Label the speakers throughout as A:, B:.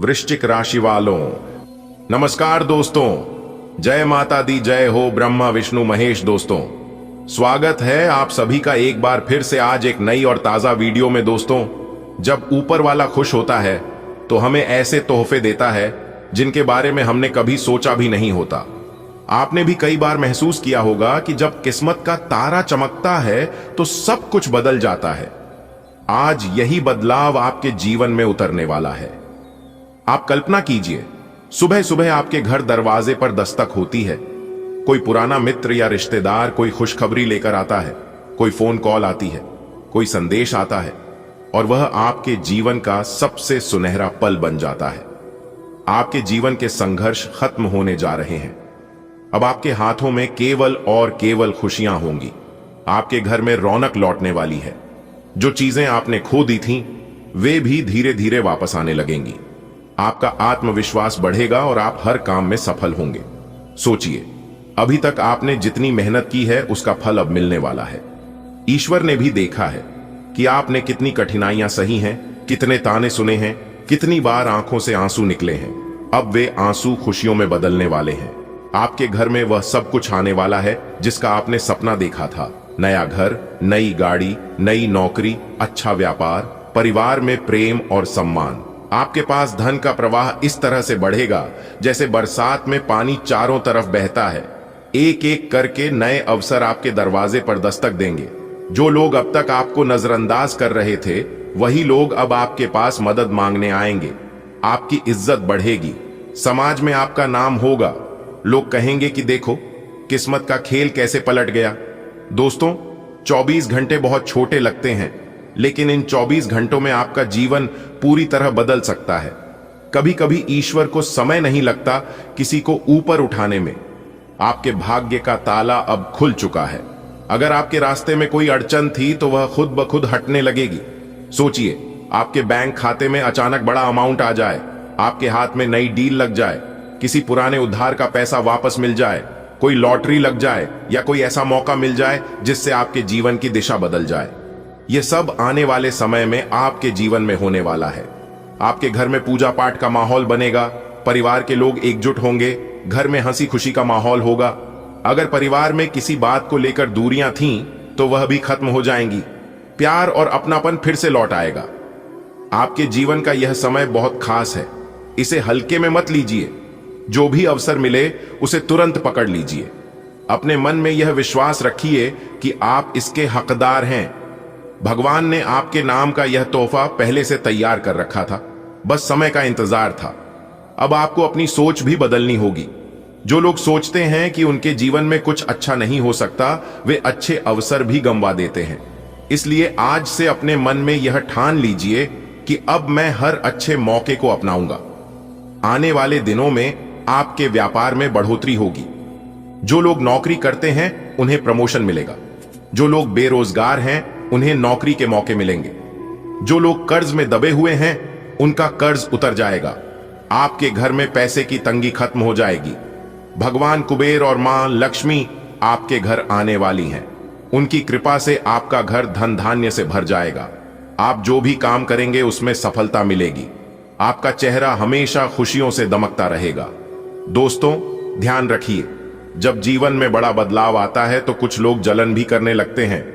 A: वृश्चिक राशि वालों, नमस्कार दोस्तों। जय माता दी, जय हो ब्रह्मा विष्णु महेश। दोस्तों, स्वागत है आप सभी का एक बार फिर से आज एक नई और ताजा वीडियो में। दोस्तों, जब ऊपर वाला खुश होता है तो हमें ऐसे तोहफे देता है जिनके बारे में हमने कभी सोचा भी नहीं होता। आपने भी कई बार महसूस किया होगा कि जब किस्मत का तारा चमकता है तो सब कुछ बदल जाता है। आज यही बदलाव आपके जीवन में उतरने वाला है। आप कल्पना कीजिए, सुबह सुबह आपके घर दरवाजे पर दस्तक होती है। कोई पुराना मित्र या रिश्तेदार कोई खुशखबरी लेकर आता है, कोई फोन कॉल आती है, कोई संदेश आता है और वह आपके जीवन का सबसे सुनहरा पल बन जाता है। आपके जीवन के संघर्ष खत्म होने जा रहे हैं। अब आपके हाथों में केवल और केवल खुशियां होंगी। आपके घर में रौनक लौटने वाली है। जो चीजें आपने खो दी थीं, वे भी धीरे धीरे वापस आने लगेंगी। आपका आत्मविश्वास बढ़ेगा और आप हर काम में सफल होंगे। सोचिए, अभी तक आपने जितनी मेहनत की है उसका फल अब मिलने वाला है। ईश्वर ने भी देखा है कि आपने कितनी कठिनाइयां सही हैं, कितने ताने सुने हैं, कितनी बार आंखों से आंसू निकले हैं। अब वे आंसू खुशियों में बदलने वाले हैं। आपके घर में वह सब कुछ आने वाला है जिसका आपने सपना देखा था। नया घर, नई गाड़ी, नई नौकरी, अच्छा व्यापार, परिवार में प्रेम और सम्मान। आपके पास धन का प्रवाह इस तरह से बढ़ेगा जैसे बरसात में पानी चारों तरफ बहता है। एक एक करके नए अवसर आपके दरवाजे पर दस्तक देंगे। जो लोग अब तक आपको नजरअंदाज कर रहे थे, वही लोग अब आपके पास मदद मांगने आएंगे। आपकी इज्जत बढ़ेगी, समाज में आपका नाम होगा। लोग कहेंगे कि देखो किस्मत का खेल कैसे पलट गया। दोस्तों, 24 घंटे बहुत छोटे लगते हैं, लेकिन इन 24 घंटों में आपका जीवन पूरी तरह बदल सकता है। कभी कभी ईश्वर को समय नहीं लगता किसी को ऊपर उठाने में। आपके भाग्य का ताला अब खुल चुका है। अगर आपके रास्ते में कोई अड़चन थी तो वह खुद ब खुद हटने लगेगी। सोचिए, आपके बैंक खाते में अचानक बड़ा अमाउंट आ जाए, आपके हाथ में नई डील लग जाए, किसी पुराने उधार का पैसा वापस मिल जाए, कोई लॉटरी लग जाए या कोई ऐसा मौका मिल जाए जिससे आपके जीवन की दिशा बदल जाए। यह सब आने वाले समय में आपके जीवन में होने वाला है। आपके घर में पूजा पाठ का माहौल बनेगा, परिवार के लोग एकजुट होंगे, घर में हंसी खुशी का माहौल होगा। अगर परिवार में किसी बात को लेकर दूरियां थीं तो वह भी खत्म हो जाएंगी। प्यार और अपनापन फिर से लौट आएगा। आपके जीवन का यह समय बहुत खास है। इसे हल्के में मत लीजिए। जो भी अवसर मिले उसे तुरंत पकड़ लीजिए। अपने मन में यह विश्वास रखिए कि आप इसके हकदार हैं। भगवान ने आपके नाम का यह तोहफा पहले से तैयार कर रखा था, बस समय का इंतजार था। अब आपको अपनी सोच भी बदलनी होगी। जो लोग सोचते हैं कि उनके जीवन में कुछ अच्छा नहीं हो सकता, वे अच्छे अवसर भी गंवा देते हैं। इसलिए आज से अपने मन में यह ठान लीजिए कि अब मैं हर अच्छे मौके को अपनाऊंगा। आने वाले दिनों में आपके व्यापार में बढ़ोतरी होगी। जो लोग नौकरी करते हैं उन्हें प्रमोशन मिलेगा। जो लोग बेरोजगार हैं उन्हें नौकरी के मौके मिलेंगे। जो लोग कर्ज में दबे हुए हैं उनका कर्ज उतर जाएगा। आपके घर में पैसे की तंगी खत्म हो जाएगी। भगवान कुबेर और मां लक्ष्मी आपके घर आने वाली हैं। उनकी कृपा से आपका घर धन धान्य से भर जाएगा। आप जो भी काम करेंगे उसमें सफलता मिलेगी। आपका चेहरा हमेशा खुशियों से दमकता रहेगा। दोस्तों, ध्यान रखिए, जब जीवन में बड़ा बदलाव आता है तो कुछ लोग जलन भी करने लगते हैं,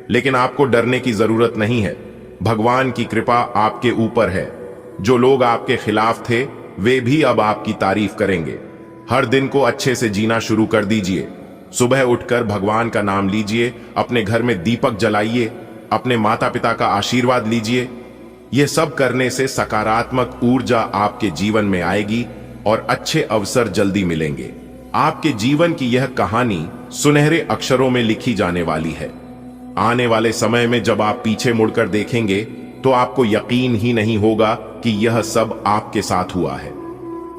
A: लेकिन आपको डरने की जरूरत नहीं है। भगवान की कृपा आपके ऊपर है। जो लोग आपके खिलाफ थे वे भी अब आपकी तारीफ करेंगे। हर दिन को अच्छे से जीना शुरू कर दीजिए। सुबह उठकर भगवान का नाम लीजिए, अपने घर में दीपक जलाइए, अपने माता पिता का आशीर्वाद लीजिए। यह सब करने से सकारात्मक ऊर्जा आपके जीवन में आएगी और अच्छे अवसर जल्दी मिलेंगे। आपके जीवन की यह कहानी सुनहरे अक्षरों में लिखी जाने वाली है। आने वाले समय में जब आप पीछे मुड़कर देखेंगे तो आपको यकीन ही नहीं होगा कि यह सब आपके साथ हुआ है।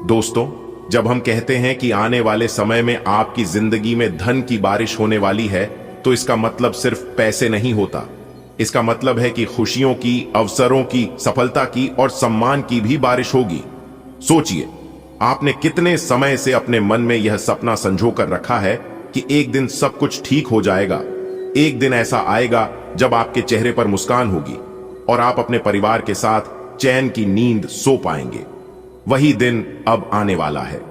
A: दोस्तों, जब हम कहते हैं कि आने वाले समय में आपकी जिंदगी में धन की बारिश होने वाली है, तो इसका मतलब सिर्फ पैसे नहीं होता। इसका मतलब है कि खुशियों की, अवसरों की, सफलता की और सम्मान की भी बारिश होगी। सोचिए, आपने कितने समय से अपने मन में यह सपना संजो कर रखा है कि एक दिन सब कुछ ठीक हो जाएगा। एक दिन ऐसा आएगा जब आपके चेहरे पर मुस्कान होगी और आप अपने परिवार के साथ चैन की नींद सो पाएंगे। वही दिन अब आने वाला है।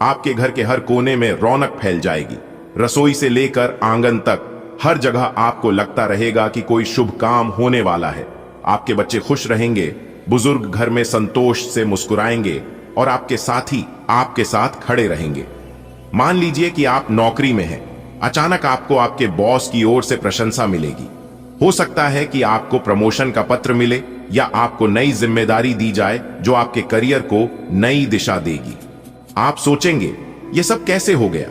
A: आपके घर के हर कोने में रौनक फैल जाएगी। रसोई से लेकर आंगन तक हर जगह आपको लगता रहेगा कि कोई शुभ काम होने वाला है। आपके बच्चे खुश रहेंगे, बुजुर्ग घर में संतोष से मुस्कुराएंगे और आपके साथी आपके साथ खड़े रहेंगे। मान लीजिए कि आप नौकरी में हैं, अचानक आपको आपके बॉस की ओर से प्रशंसा मिलेगी। हो सकता है कि आपको प्रमोशन का पत्र मिले या आपको नई जिम्मेदारी दी जाए जो आपके करियर को नई दिशा देगी। आप सोचेंगे यह सब कैसे हो गया,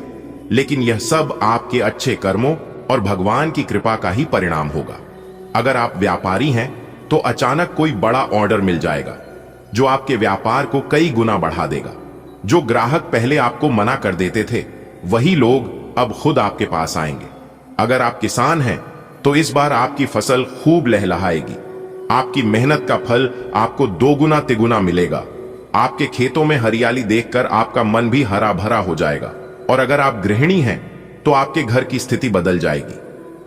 A: लेकिन यह सब आपके अच्छे कर्मों और भगवान की कृपा का ही परिणाम होगा। अगर आप व्यापारी हैं तो अचानक कोई बड़ा ऑर्डर मिल जाएगा जो आपके व्यापार को कई गुना बढ़ा देगा। जो ग्राहक पहले आपको मना कर देते थे, वही लोग अब खुद आपके पास आएंगे। अगर आप किसान हैं तो इस बार आपकी फसल खूब लहलहाएगी। आपकी मेहनत का फल आपको दोगुना तिगुना मिलेगा। आपके खेतों में हरियाली देखकर आपका मन भी हरा भरा हो जाएगा। और अगर आप गृहिणी हैं तो आपके घर की स्थिति बदल जाएगी।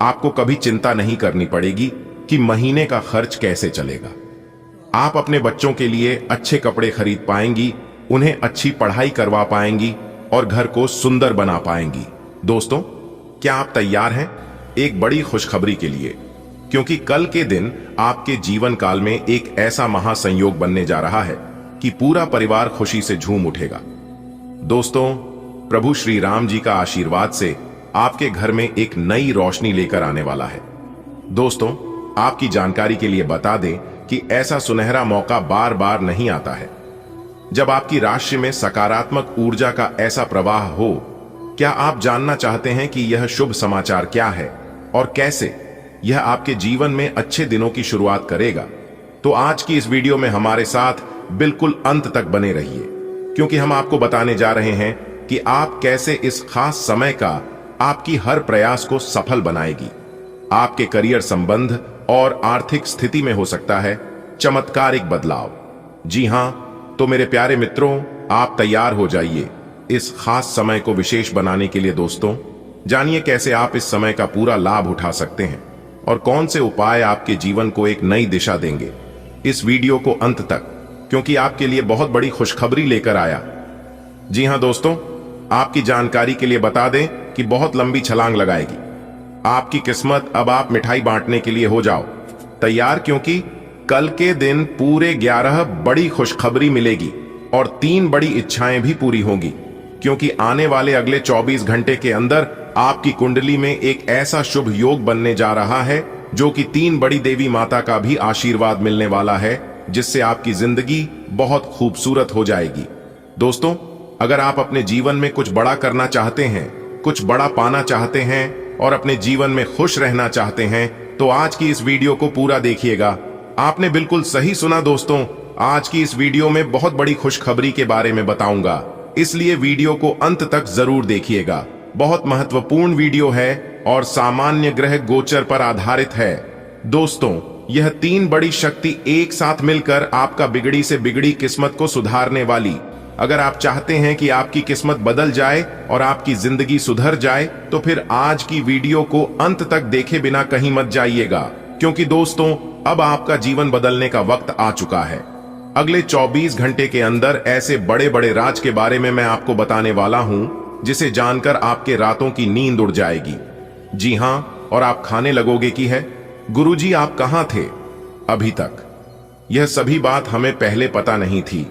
A: आपको कभी चिंता नहीं करनी पड़ेगी कि महीने का खर्च कैसे चलेगा। आप अपने बच्चों के लिए अच्छे कपड़े खरीद पाएंगी, उन्हें अच्छी पढ़ाई करवा पाएंगी और घर को सुंदर बना पाएंगी। दोस्तों, क्या आप तैयार हैं एक बड़ी खुशखबरी के लिए? क्योंकि कल के दिन आपके जीवन काल में एक ऐसा महासंयोग बनने जा रहा है कि पूरा परिवार खुशी से झूम उठेगा। दोस्तों, प्रभु श्री राम जी का आशीर्वाद से आपके घर में एक नई रोशनी लेकर आने वाला है। दोस्तों, आपकी जानकारी के लिए बता दें कि ऐसा सुनहरा मौका बार बार नहीं आता है जब आपकी राशि में सकारात्मक ऊर्जा का ऐसा प्रवाह हो। क्या आप जानना चाहते हैं कि यह शुभ समाचार क्या है और कैसे यह आपके जीवन में अच्छे दिनों की शुरुआत करेगा? तो आज की इस वीडियो में हमारे साथ बिल्कुल अंत तक बने रहिए, क्योंकि हम आपको बताने जा रहे हैं कि आप कैसे इस खास समय का आपकी हर प्रयास को सफल बनाएगी। आपके करियर संबंध और आर्थिक स्थिति में हो सकता है चमत्कारिक बदलाव। जी हां, तो मेरे प्यारे मित्रों, आप तैयार हो जाइए इस खास समय को विशेष बनाने के लिए। दोस्तों, जानिए कैसे आप इस समय का पूरा लाभ उठा सकते हैं और कौन से उपाय आपके जीवन को एक नई दिशा देंगे। इस वीडियो को अंत तक, क्योंकि आपके लिए बहुत बड़ी खुशखबरी लेकर आया। जी हां दोस्तों, आपकी जानकारी के लिए बता दें कि बहुत लंबी छलांग लगाएगी आपकी किस्मत। अब आप मिठाई बांटने के लिए हो जाओ तैयार, क्योंकि कल के दिन पूरे 11 बड़ी खुशखबरी मिलेगी और 3 बड़ी इच्छाएं भी पूरी होंगी। क्योंकि आने वाले अगले 24 घंटे के अंदर आपकी कुंडली में एक ऐसा शुभ योग बनने जा रहा है जो कि 3 बड़ी देवी माता का भी आशीर्वाद मिलने वाला है, जिससे आपकी जिंदगी बहुत खूबसूरत हो जाएगी। दोस्तों, अगर आप अपने जीवन में कुछ बड़ा करना चाहते हैं, कुछ बड़ा पाना चाहते हैं और अपने जीवन में खुश रहना चाहते हैं, तो आज की इस वीडियो को पूरा देखिएगा। आपने बिल्कुल सही सुना दोस्तों, आज की इस वीडियो में बहुत बड़ी खुशखबरी के बारे में बताऊंगा, इसलिए वीडियो को अंत तक जरूर देखिएगा। बहुत महत्वपूर्ण वीडियो है और सामान्य ग्रह गोचर पर आधारित है। दोस्तों, यह 3 बड़ी शक्ति एक साथ मिलकर आपका बिगड़ी से बिगड़ी किस्मत को सुधारने वाली। अगर आप चाहते हैं कि आपकी किस्मत बदल जाए और आपकी जिंदगी सुधर जाए, तो फिर आज की वीडियो को अंत तक देखे बिना कहीं मत जाइएगा, क्योंकि दोस्तों, अब आपका जीवन बदलने का वक्त आ चुका है। अगले 24 घंटे के अंदर ऐसे बड़े बड़े राज के बारे में मैं आपको बताने वाला हूं, जिसे जानकर आपके रातों की नींद उड़ जाएगी। जी हां, और आप खाने लगोगे कि है, गुरुजी आप कहां थे अभी तक? यह सभी बात हमें पहले पता नहीं थी।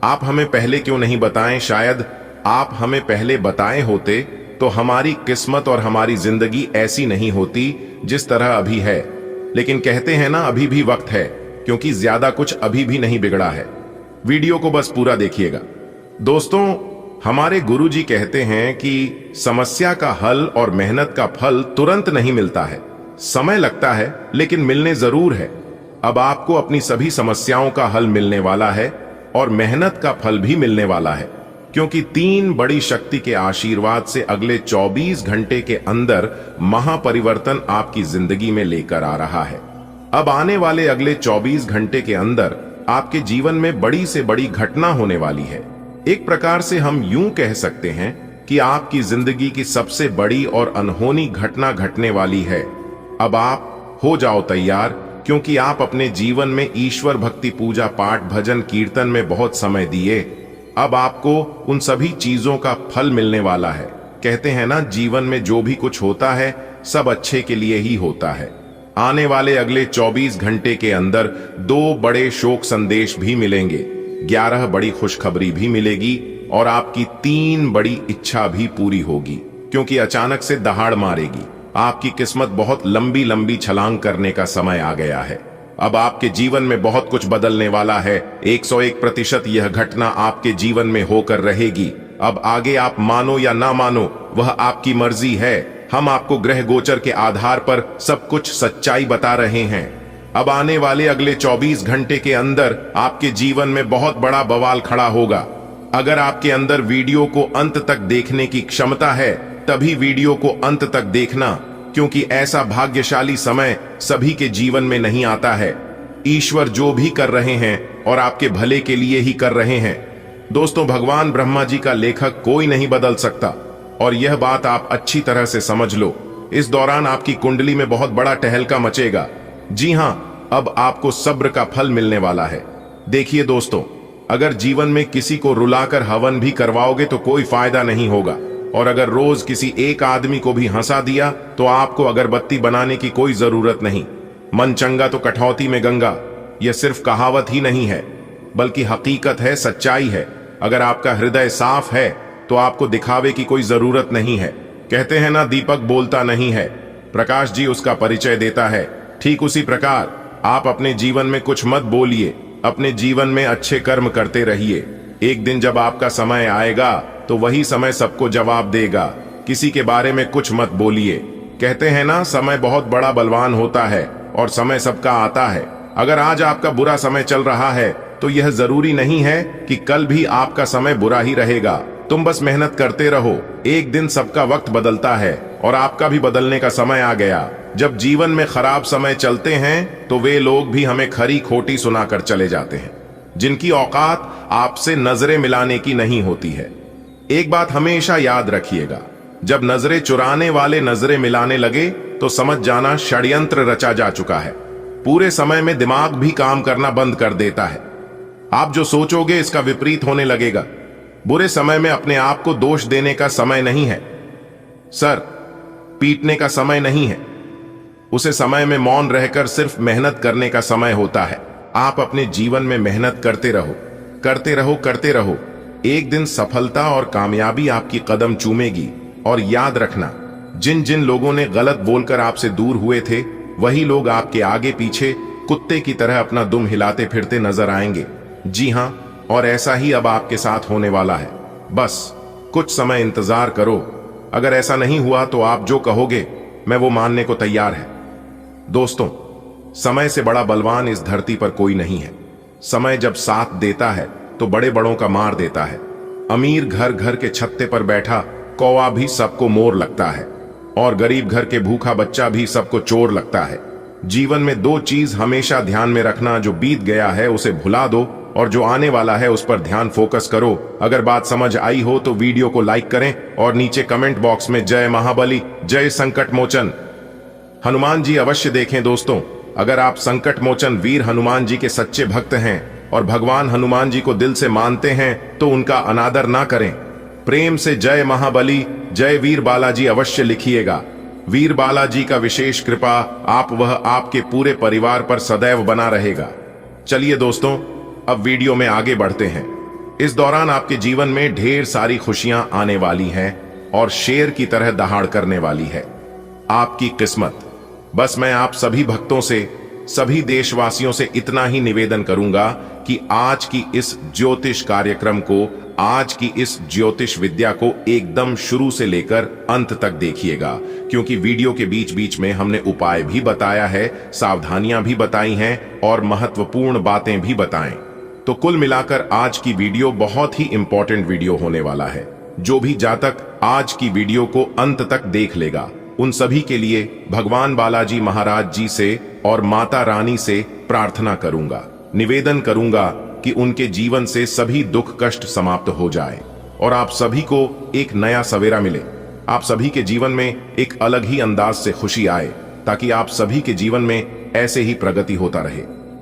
A: आप हमें पहले क्यों नहीं बताएं? शायद आप हमें पहले बताए होते तो हमारी किस्मत और हमारी जिंदगी ऐसी नहीं होती जिस तरह अभी है। लेकिन कहते हैं ना, अभी भी वक्त है, क्योंकि ज्यादा कुछ अभी भी नहीं बिगड़ा है। वीडियो को बस पूरा देखिएगा। दोस्तों, हमारे गुरुजी कहते हैं कि समस्या का हल और मेहनत का फल तुरंत नहीं मिलता है, समय लगता है, लेकिन मिलने जरूर है। अब आपको अपनी सभी समस्याओं का हल मिलने वाला है और मेहनत का फल भी मिलने वाला है, क्योंकि 3 बड़ी शक्ति के आशीर्वाद से अगले 24 घंटे के अंदर महापरिवर्तन आपकी जिंदगी में लेकर आ रहा है। अब आने वाले अगले 24 घंटे के अंदर आपके जीवन में बड़ी से बड़ी घटना होने वाली है। एक प्रकार से हम यूं कह सकते हैं कि आपकी जिंदगी की सबसे बड़ी और अनहोनी घटना घटने वाली है। अब आप हो जाओ तैयार, क्योंकि आप अपने जीवन में ईश्वर भक्ति, पूजा पाठ, भजन कीर्तन में बहुत समय दिए। अब आपको उन सभी चीजों का फल मिलने वाला है। कहते हैं ना, जीवन में जो भी कुछ होता है सब अच्छे के लिए ही होता है। आने वाले अगले 24 घंटे के अंदर 2 बड़े शोक संदेश भी मिलेंगे, 11 बड़ी खुशखबरी भी मिलेगी और आपकी 3 बड़ी इच्छा भी पूरी होगी, क्योंकि अचानक से दहाड़ मारेगी। आपकी किस्मत बहुत लंबी लंबी छलांग करने का समय आ गया है। अब आपके जीवन में बहुत कुछ बदलने वाला है। 101% यह घटना आपके जीवन में होकर रहेगी। अब आगे आप मानो या ना मानो, वह आपकी मर्जी है। हम आपको ग्रह गोचर के आधार पर सब कुछ सच्चाई बता रहे हैं। अब आने वाले अगले 24 घंटे के अंदर आपके जीवन में बहुत बड़ा बवाल खड़ा होगा। अगर आपके अंदर वीडियो को अंत तक देखने की क्षमता है, तभी वीडियो को अंत तक देखना, क्योंकि ऐसा भाग्यशाली समय सभी के जीवन में नहीं आता है। ईश्वर जो भी कर रहे हैं और आपके भले के लिए ही कर रहे हैं। दोस्तों, भगवान ब्रह्मा जी का लेखक कोई नहीं बदल सकता, और यह बात आप अच्छी तरह से समझ लो। इस दौरान आपकी कुंडली में बहुत बड़ा टहलका मचेगा। जी हां, अब आपको सब्र का फल मिलने वाला है। देखिए दोस्तों, अगर जीवन में किसी को रुलाकर हवन भी करवाओगे तो कोई फायदा नहीं होगा, और अगर रोज किसी एक आदमी को भी हंसा दिया तो आपको अगरबत्ती बनाने की कोई जरूरत नहीं। मन चंगा तो कठौती में गंगा, यह सिर्फ कहावत ही नहीं है, बल्कि हकीकत है, सच्चाई है। अगर आपका हृदय साफ है तो आपको दिखावे की कोई जरूरत नहीं है। कहते हैं ना, दीपक बोलता नहीं है, प्रकाश जी उसका परिचय देता है। ठीक उसी प्रकार आप अपने जीवन में कुछ मत बोलिए, अपने जीवन में अच्छे कर्म करते रहिए। एक दिन जब आपका समय आएगा तो वही समय सबको जवाब देगा। किसी के बारे में कुछ मत बोलिए। कहते हैं ना, समय बहुत बड़ा बलवान होता है और समय सबका आता है। अगर आज आपका बुरा समय चल रहा है तो यह जरूरी नहीं है कि कल भी आपका समय बुरा ही रहेगा। तुम बस मेहनत करते रहो। एक दिन सबका वक्त बदलता है और आपका भी बदलने का समय आ गया। जब जीवन में खराब समय चलते हैं तो वे लोग भी हमें खरी खोटी सुनाकर चले जाते हैं, जिनकी औकात आपसे नजरें मिलाने की नहीं होती है। एक बात हमेशा याद रखिएगा, जब नजरें चुराने वाले नजरें मिलाने लगे तो समझ जाना षड्यंत्र रचा जा चुका है। पूरे समय में दिमाग भी काम करना बंद कर देता है। आप जो सोचोगे इसका विपरीत होने लगेगा। बुरे समय में अपने आप को दोष देने का समय नहीं है, सर पीटने का समय नहीं है। उसे समय में मौन रहकर सिर्फ मेहनत करने का समय होता है। आप अपने जीवन में मेहनत करते रहो, करते रहो, करते रहो। एक दिन सफलता और कामयाबी आपकी कदम चूमेगी। और याद रखना, जिन जिन लोगों ने गलत बोलकर आपसे दूर हुए थे, वही लोग आपके आगे पीछे कुत्ते की तरह अपना दुम हिलाते फिरते नजर आएंगे। जी हां, और ऐसा ही अब आपके साथ होने वाला है। बस कुछ समय इंतजार करो। अगर ऐसा नहीं हुआ तो आप जो कहोगे मैं वो मानने को तैयार है। दोस्तों, समय से बड़ा बलवान इस धरती पर कोई नहीं है। समय जब साथ देता है तो बड़े बड़ों का मार देता है। अमीर घर घर के छत्ते पर बैठा कौवा भी सबको मोर लगता है, और गरीब घर के भूखा बच्चा भी सबको चोर लगता है। जीवन में 2 चीज हमेशा ध्यान में रखना, जो बीत गया है उसे भुला दो और जो आने वाला है उस पर ध्यान फोकस करो। अगर बात समझ आई हो तो वीडियो को लाइक करें और नीचे कमेंट बॉक्स में जय महाबली, जय संकट मोचन हनुमान जी अवश्य देखें। दोस्तों, अगर आप संकट मोचन वीर हनुमान जी के सच्चे भक्त हैं और भगवान हनुमान जी को दिल से मानते हैं तो उनका अनादर ना करें। प्रेम से जय महाबली, जय वीर बालाजी अवश्य लिखिएगा। वीर बालाजी का विशेष कृपा आप वह आपके पूरे परिवार पर सदैव बना रहेगा। चलिए दोस्तों, अब वीडियो में आगे बढ़ते हैं। इस दौरान आपके जीवन में ढेर सारी खुशियां आने वाली हैं और शेर की तरह दहाड़ करने वाली है आपकी किस्मत। बस मैं आप सभी भक्तों से, सभी देशवासियों से इतना ही निवेदन करूंगा कि आज की इस ज्योतिष कार्यक्रम को, आज की इस ज्योतिष विद्या को एकदम शुरू से लेकर अंत तक देखिएगा, क्योंकि वीडियो के बीच बीच में हमने उपाय भी बताया है, सावधानियां भी बताई हैं और महत्वपूर्ण बातें भी बताएं। तो कुल मिलाकर आज की वीडियो बहुत ही इंपॉर्टेंट वीडियो होने वाला है। जो भी जातक आज की वीडियो को अंत तक देख लेगा, उन सभी के लिए भगवान बालाजी महाराज जी से और माता रानी से प्रार्थना करूंगा, निवेदन करूंगा कि उनके जीवन से सभी दुख कष्ट समाप्त हो जाए और आप सभी को एक नया सवेरा मिले। आप सभी के जीवन में एक अलग ही अंदाज से खुशी आए, ताकि आप सभी के जीवन में ऐसे ही प्रगति होता रहे।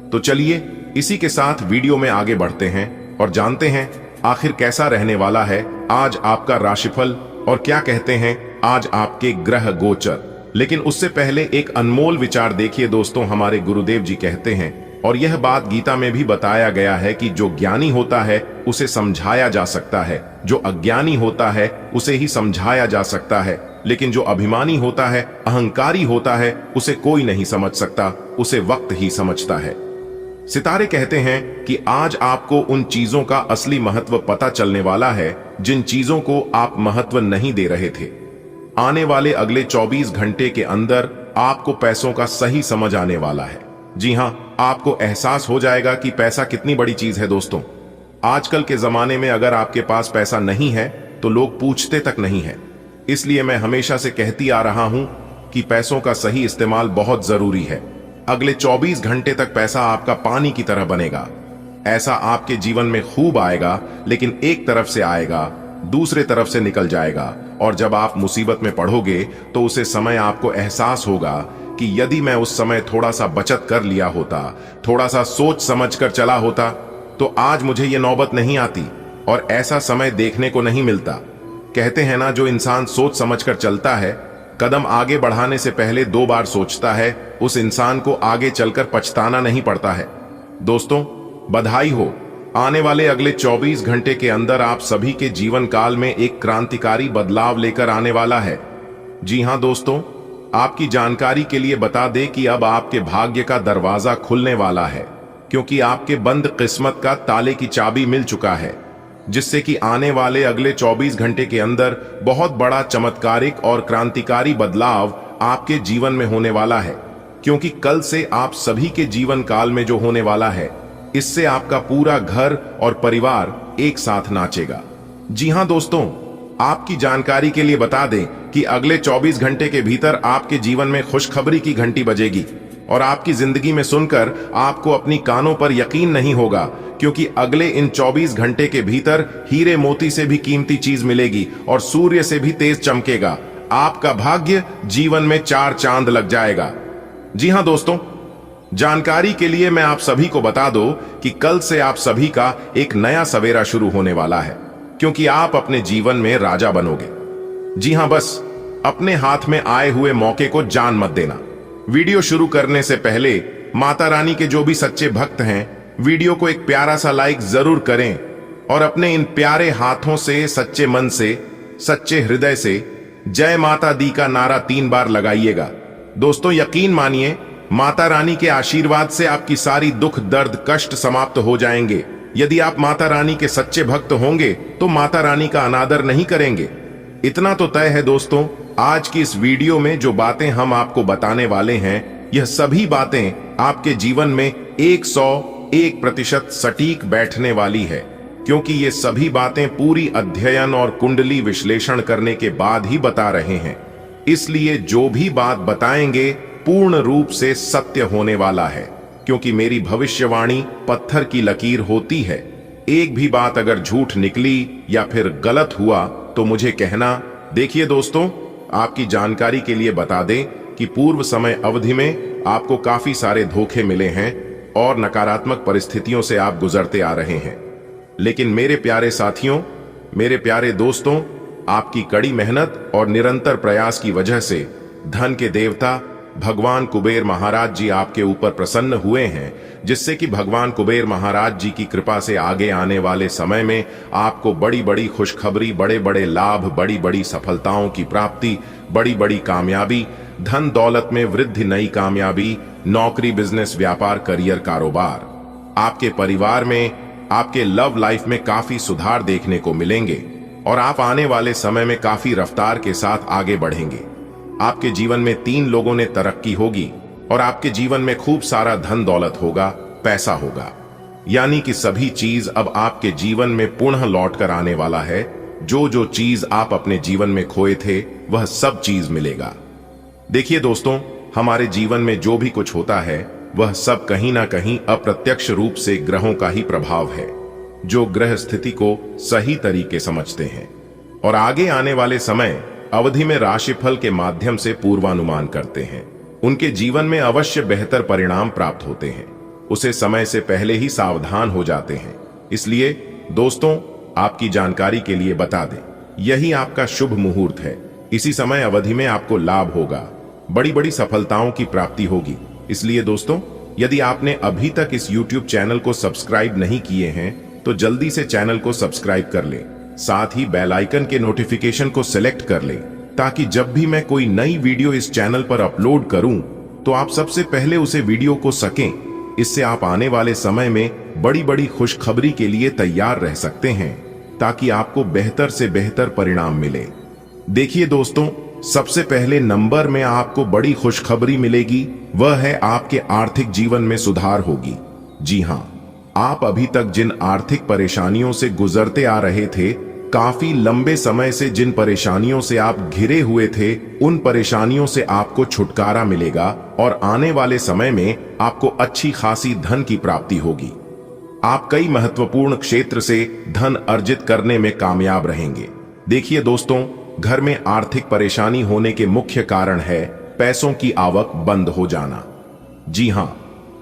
A: तो चलिए इसी के साथ वीडियो में आगे बढ़ते हैं और जानते हैं आखिर कैसा रहने वाला है आज आपका राशिफल और क्या कहते हैं आज आपके ग्रह गोचर। लेकिन उससे पहले एक अनमोल विचार देखिए दोस्तों, हमारे गुरुदेव जी कहते हैं, और यह बात गीता में भी बताया गया है कि जो ज्ञानी होता है उसे समझाया जा सकता है, जो अज्ञानी होता है उसे ही समझाया जा सकता है, लेकिन जो अभिमानी होता है, अहंकारी होता है, उसे कोई नहीं समझ सकता, उसे वक्त ही समझता है। सितारे कहते हैं कि आज आपको उन चीजों का असली महत्व पता चलने वाला है जिन चीजों को आप महत्व नहीं दे रहे थे। आने वाले अगले 24 घंटे के अंदर आपको पैसों का सही समझ आने वाला है। जी हां, आपको एहसास हो जाएगा कि पैसा कितनी बड़ी चीज है दोस्तों। आजकल के जमाने में अगर आपके पास पैसा नहीं है तो लोग पूछते तक नहीं है। इसलिए मैं हमेशा से कहती आ रहा हूं कि पैसों का सही इस्तेमाल बहुत जरूरी है। अगले 24 घंटे तक पैसा आपका पानी की तरह बनेगा। ऐसा आपके जीवन में खूब आएगा, लेकिन एक तरफ से आएगा, दूसरे तरफ से निकल जाएगा, और जब आप मुसीबत में पड़ोगे तो उसे समय आपको एहसास होगा कि यदि मैं उस समय थोड़ा सा बचत कर लिया होता, थोड़ा सा सोच समझ कर चला होता, तो आज मुझे ये नौबत नहीं आती और ऐसा समय देखने को नहीं मिलता। कहते हैं ना, जो इंसान सोच समझ कर चलता है, कदम आगे बढ़ाने से पहले 2 बार सोचता है, उस इंसान को आगे चलकर पछताना नहीं पड़ता है। दोस्तों, बधाई हो, आने वाले अगले 24 घंटे के अंदर आप सभी के जीवन काल में एक क्रांतिकारी बदलाव लेकर आने वाला है। जी हां दोस्तों, आपकी जानकारी के लिए बता दें कि अब आपके भाग्य का दरवाजा खुलने वाला है, क्योंकि आपके बंद किस्मत का ताले की चाबी मिल चुका है, जिससे कि आने वाले अगले 24 घंटे के अंदर बहुत बड़ा चमत्कारिक और क्रांतिकारी बदलाव आपके जीवन में होने वाला है। क्योंकि कल से आप सभी के जीवन काल में जो होने वाला है, इससे आपका पूरा घर और परिवार एक साथ नाचेगा। जी हां दोस्तों, आपकी जानकारी के लिए बता दें कि अगले 24 घंटे के भीतर आपके जीवन में खुशखबरी की घंटी बजेगी और आपकी जिंदगी में सुनकर आपको अपनी कानों पर यकीन नहीं होगा, क्योंकि अगले इन 24 घंटे के भीतर हीरे मोती से भी कीमती चीज मिलेगी और सूर्य से भी तेज चमकेगा। आपका भाग्य जीवन में 4 चांद लग जाएगा। जी हां दोस्तों, जानकारी के लिए मैं आप सभी को बता दूं कि कल से आप सभी का एक नया सवेरा शुरू होने वाला है, क्योंकि आप अपने जीवन में राजा बनोगे। जी हां, बस अपने हाथ में आए हुए मौके को जान मत देना। वीडियो शुरू करने से पहले माता रानी के जो भी सच्चे भक्त हैं, वीडियो को एक प्यारा सा लाइक जरूर करें और अपने इन प्यारे हाथों से, सच्चे मन से, सच्चे हृदय से जय माता दी का नारा 3 बार लगाइएगा। दोस्तों, यकीन मानिए, माता रानी के आशीर्वाद से आपकी सारी दुख, दर्द, कष्ट समाप्त हो जाएंगे। यदि आप माता रानी के सच्चे भक्त होंगे तो माता रानी का अनादर नहीं करेंगे। इतना तो तय है दोस्तों, आज की इस वीडियो में जो बातें हम आपको बताने वाले हैं, यह सभी बातें आपके जीवन में 101% सटीक बैठने वाली है, क्योंकि ये सभी बातें पूरी अध्ययन और कुंडली विश्लेषण करने के बाद ही बता रहे हैं। इसलिए जो भी बात बताएंगे पूर्ण रूप से सत्य होने वाला है, क्योंकि मेरी भविष्यवाणी पत्थर की लकीर होती है। एक भी बात अगर झूठ निकली या फिर गलत हुआ तो मुझे कहना। देखिए दोस्तों, आपकी जानकारी के लिए बता दें कि पूर्व समय अवधि में आपको काफी सारे धोखे मिले हैं और नकारात्मक परिस्थितियों से आप गुजरते आ रहे हैं। लेकिन मेरे प्यारे साथियों, मेरे प्यारे दोस्तों, आपकी कड़ी मेहनत और निरंतर प्रयास की वजह से धन के देवता भगवान कुबेर महाराज जी आपके ऊपर प्रसन्न हुए हैं, जिससे कि भगवान कुबेर महाराज जी की कृपा से आगे आने वाले समय में आपको बड़ी बड़ी खुशखबरी, बड़े बड़े लाभ, बड़ी बड़ी सफलताओं की प्राप्ति, बड़ी बड़ी कामयाबी, धन दौलत में वृद्धि, नई कामयाबी, नौकरी, बिजनेस, व्यापार, करियर, कारोबार, आपके परिवार में, आपके लव लाइफ में काफी सुधार देखने को मिलेंगे और आप आने वाले समय में काफी रफ्तार के साथ आगे बढ़ेंगे। आपके जीवन में 3 लोगों ने तरक्की होगी और आपके जीवन में खूब सारा धन दौलत होगा, पैसा होगा। यानी कि सभी चीज अब आपके जीवन में पुनः लौट कर आने वाला है। जो जो चीज आप अपने जीवन में खोए थे, वह सब चीज मिलेगा। देखिए दोस्तों, हमारे जीवन में जो भी कुछ होता है, वह सब कहीं ना कहीं अप्रत्यक्ष रूप से ग्रहों का ही प्रभाव है, जो ग्रह स्थिति को सही तरीके समझते हैं और आगे आने वाले समय अवधि में राशिफल के माध्यम से पूर्वानुमान करते हैं। उनके जीवन में अवश्य बेहतर परिणाम प्राप्त होते हैं। उसे समय से पहले ही सावधान हो जाते हैं। इसलिए दोस्तों, आपकी जानकारी के लिए बता दें, यही आपका शुभ मुहूर्त है। इसी समय अवधि में आपको लाभ होगा, बड़ी बड़ी सफलताओं की प्राप्ति होगी। इसलिए दोस्तों, यदि आपने अभी तक इस YouTube चैनल को सब्सक्राइब नहीं किए हैं तो जल्दी से चैनल को सब्सक्राइब कर लें। साथ ही बेल आइकन के नोटिफिकेशन को सिलेक्ट कर लें, ताकि जब भी मैं कोई नई वीडियो इस चैनल पर अपलोड करूं तो आप सबसे पहले उसे वीडियो को सकें। इससे आप आने वाले समय में बड़ी बड़ी खुशखबरी के लिए तैयार रह सकते हैं, ताकि आपको बेहतर से बेहतर परिणाम मिले। देखिए दोस्तों, सबसे पहले नंबर में आपको बड़ी खुशखबरी मिलेगी, वह है आपके आर्थिक जीवन में सुधार होगी। जी हां, आप अभी तक जिन आर्थिक परेशानियों से गुजरते आ रहे थे, काफी लंबे समय से जिन परेशानियों से आप घिरे हुए थे, उन परेशानियों से आपको छुटकारा मिलेगा और आने वाले समय में आपको अच्छी खासी धन की प्राप्ति होगी। आप कई महत्वपूर्ण क्षेत्र से धन अर्जित करने में कामयाब रहेंगे। देखिए दोस्तों, घर में आर्थिक परेशानी होने के मुख्य कारण है पैसों की आवक बंद हो जाना। जी हां,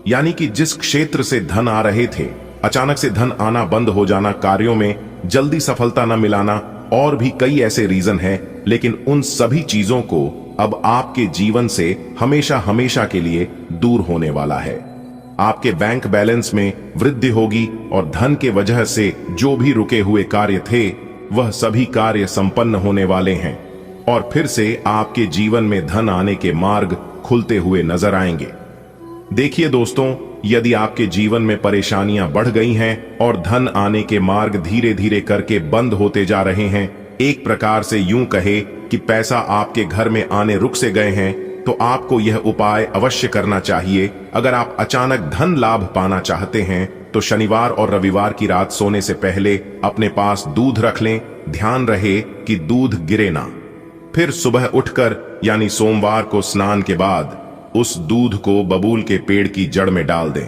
A: यानी कि जिस क्षेत्र से धन आ रहे थे, अचानक से धन आना बंद हो जाना, कार्यों में जल्दी सफलता न मिलाना, और भी कई ऐसे रीजन हैं। लेकिन उन सभी चीजों को अब आपके जीवन से हमेशा हमेशा के लिए दूर होने वाला है। आपके बैंक बैलेंस में वृद्धि होगी और धन के वजह से जो भी रुके हुए कार्य थे, वह सभी कार्य संपन्न होने वाले हैं और फिर से आपके जीवन में धन आने के मार्ग खुलते हुए नजर आएंगे। देखिए दोस्तों, यदि आपके जीवन में परेशानियां बढ़ गई हैं और धन आने के मार्ग धीरे धीरे करके बंद होते जा रहे हैं, एक प्रकार से यूं कहे कि पैसा आपके घर में आने रुक से गए हैं, तो आपको यह उपाय अवश्य करना चाहिए। अगर आप अचानक धन लाभ पाना चाहते हैं तो शनिवार और रविवार की रात सोने से पहले अपने पास दूध रख लें। ध्यान रहे कि दूध गिरे ना। फिर सुबह उठकर यानी सोमवार को स्नान के बाद उस दूध को बबूल के पेड़ की जड़ में डाल दें।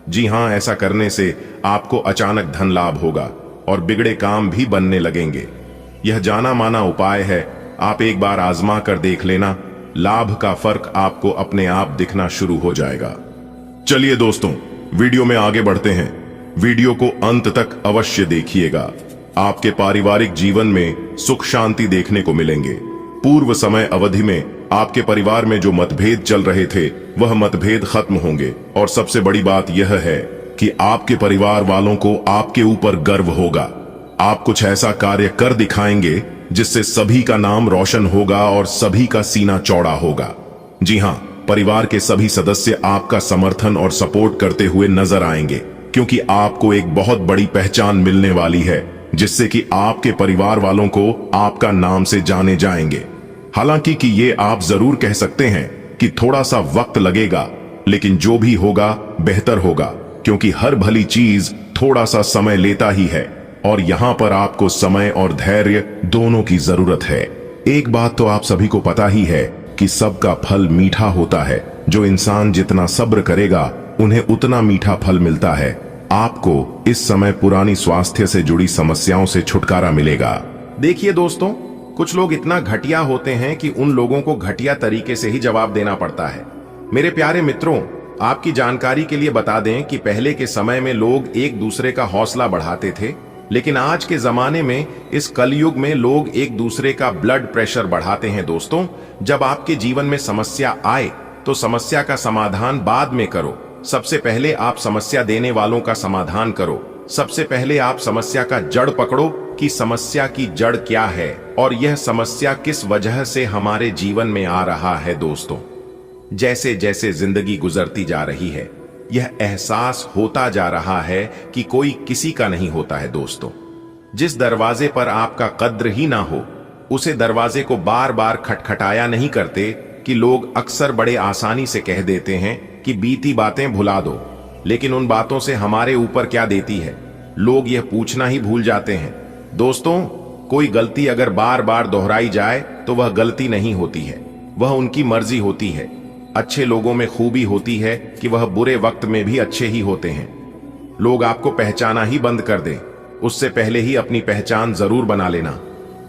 A: जी हां, ऐसा करने से आपको अचानक धन लाभ होगा और बिगड़े काम भी बनने लगेंगे। यह जाना माना उपाय है, आप एक बार आजमा कर देख लेना। लाभ का फर्क आपको अपने आप दिखना शुरू हो जाएगा। चलिए दोस्तों, वीडियो में आगे बढ़ते हैं। वीडियो को अंत तक अवश्य देखिएगा। आपके पारिवारिक जीवन में सुख शांति देखने को मिलेंगे। पूर्व समय अवधि में आपके परिवार में जो मतभेद चल रहे थे, वह मतभेद खत्म होंगे और सबसे बड़ी बात यह है कि आपके परिवार वालों को आपके ऊपर गर्व होगा। आप कुछ ऐसा कार्य कर दिखाएंगे जिससे सभी का नाम रोशन होगा और सभी का सीना चौड़ा होगा। जी हां, परिवार के सभी सदस्य आपका समर्थन और सपोर्ट करते हुए नजर आएंगे, क्योंकि आपको एक बहुत बड़ी पहचान मिलने वाली है, जिससे कि आपके परिवार वालों को आपका नाम से जाने जाएंगे। हालांकि कि ये आप जरूर कह सकते हैं कि थोड़ा सा वक्त लगेगा, लेकिन जो भी होगा बेहतर होगा, क्योंकि हर भली चीज थोड़ा सा समय लेता ही है और यहाँ पर आपको समय और धैर्य दोनों की जरूरत है। एक बात तो आप सभी को पता ही है कि सबका फल मीठा होता है। जो इंसान जितना सब्र करेगा, उन्हें उतना मीठा फल मिलता है। आपको इस समय पुरानी स्वास्थ्य से जुड़ी समस्याओं से छुटकारा मिलेगा। देखिए दोस्तों, कुछ लोग इतना घटिया होते हैं कि उन लोगों को घटिया तरीके से ही जवाब देना पड़ता है। मेरे प्यारे मित्रों, आपकी जानकारी के लिए बता दें कि पहले के समय में लोग एक दूसरे का हौसला बढ़ाते थे, लेकिन आज के जमाने में, इस कलयुग में, लोग एक दूसरे का ब्लड प्रेशर बढ़ाते हैं। दोस्तों, जब आपके जीवन में समस्या आए तो समस्या का समाधान बाद में करो। सबसे पहले आप समस्या देने वालों का समाधान करो। सबसे पहले आप समस्या का जड़ पकड़ो कि समस्या की जड़ क्या है और यह समस्या किस वजह से हमारे जीवन में आ रहा है। दोस्तों, जैसे जैसे जिंदगी गुजरती जा रही है, यह एहसास होता जा रहा है कि कोई किसी का नहीं होता है। दोस्तों, जिस दरवाजे पर आपका कद्र ही ना हो, उसे दरवाजे को बार बार खटखटाया नहीं करते कि लोग अक्सर बड़े आसानी से कह देते हैं कि बीती बातें भुला दो, लेकिन उन बातों से हमारे ऊपर क्या देती है, लोग यह पूछना ही भूल जाते हैं। दोस्तों, कोई गलती अगर बार बार दोहराई जाए तो वह गलती नहीं होती है, वह उनकी मर्जी होती है। अच्छे लोगों में खूबी होती है कि वह बुरे वक्त में भी अच्छे ही होते हैं। लोग आपको पहचाना ही बंद कर दें, उससे पहले ही अपनी पहचान जरूर बना लेना।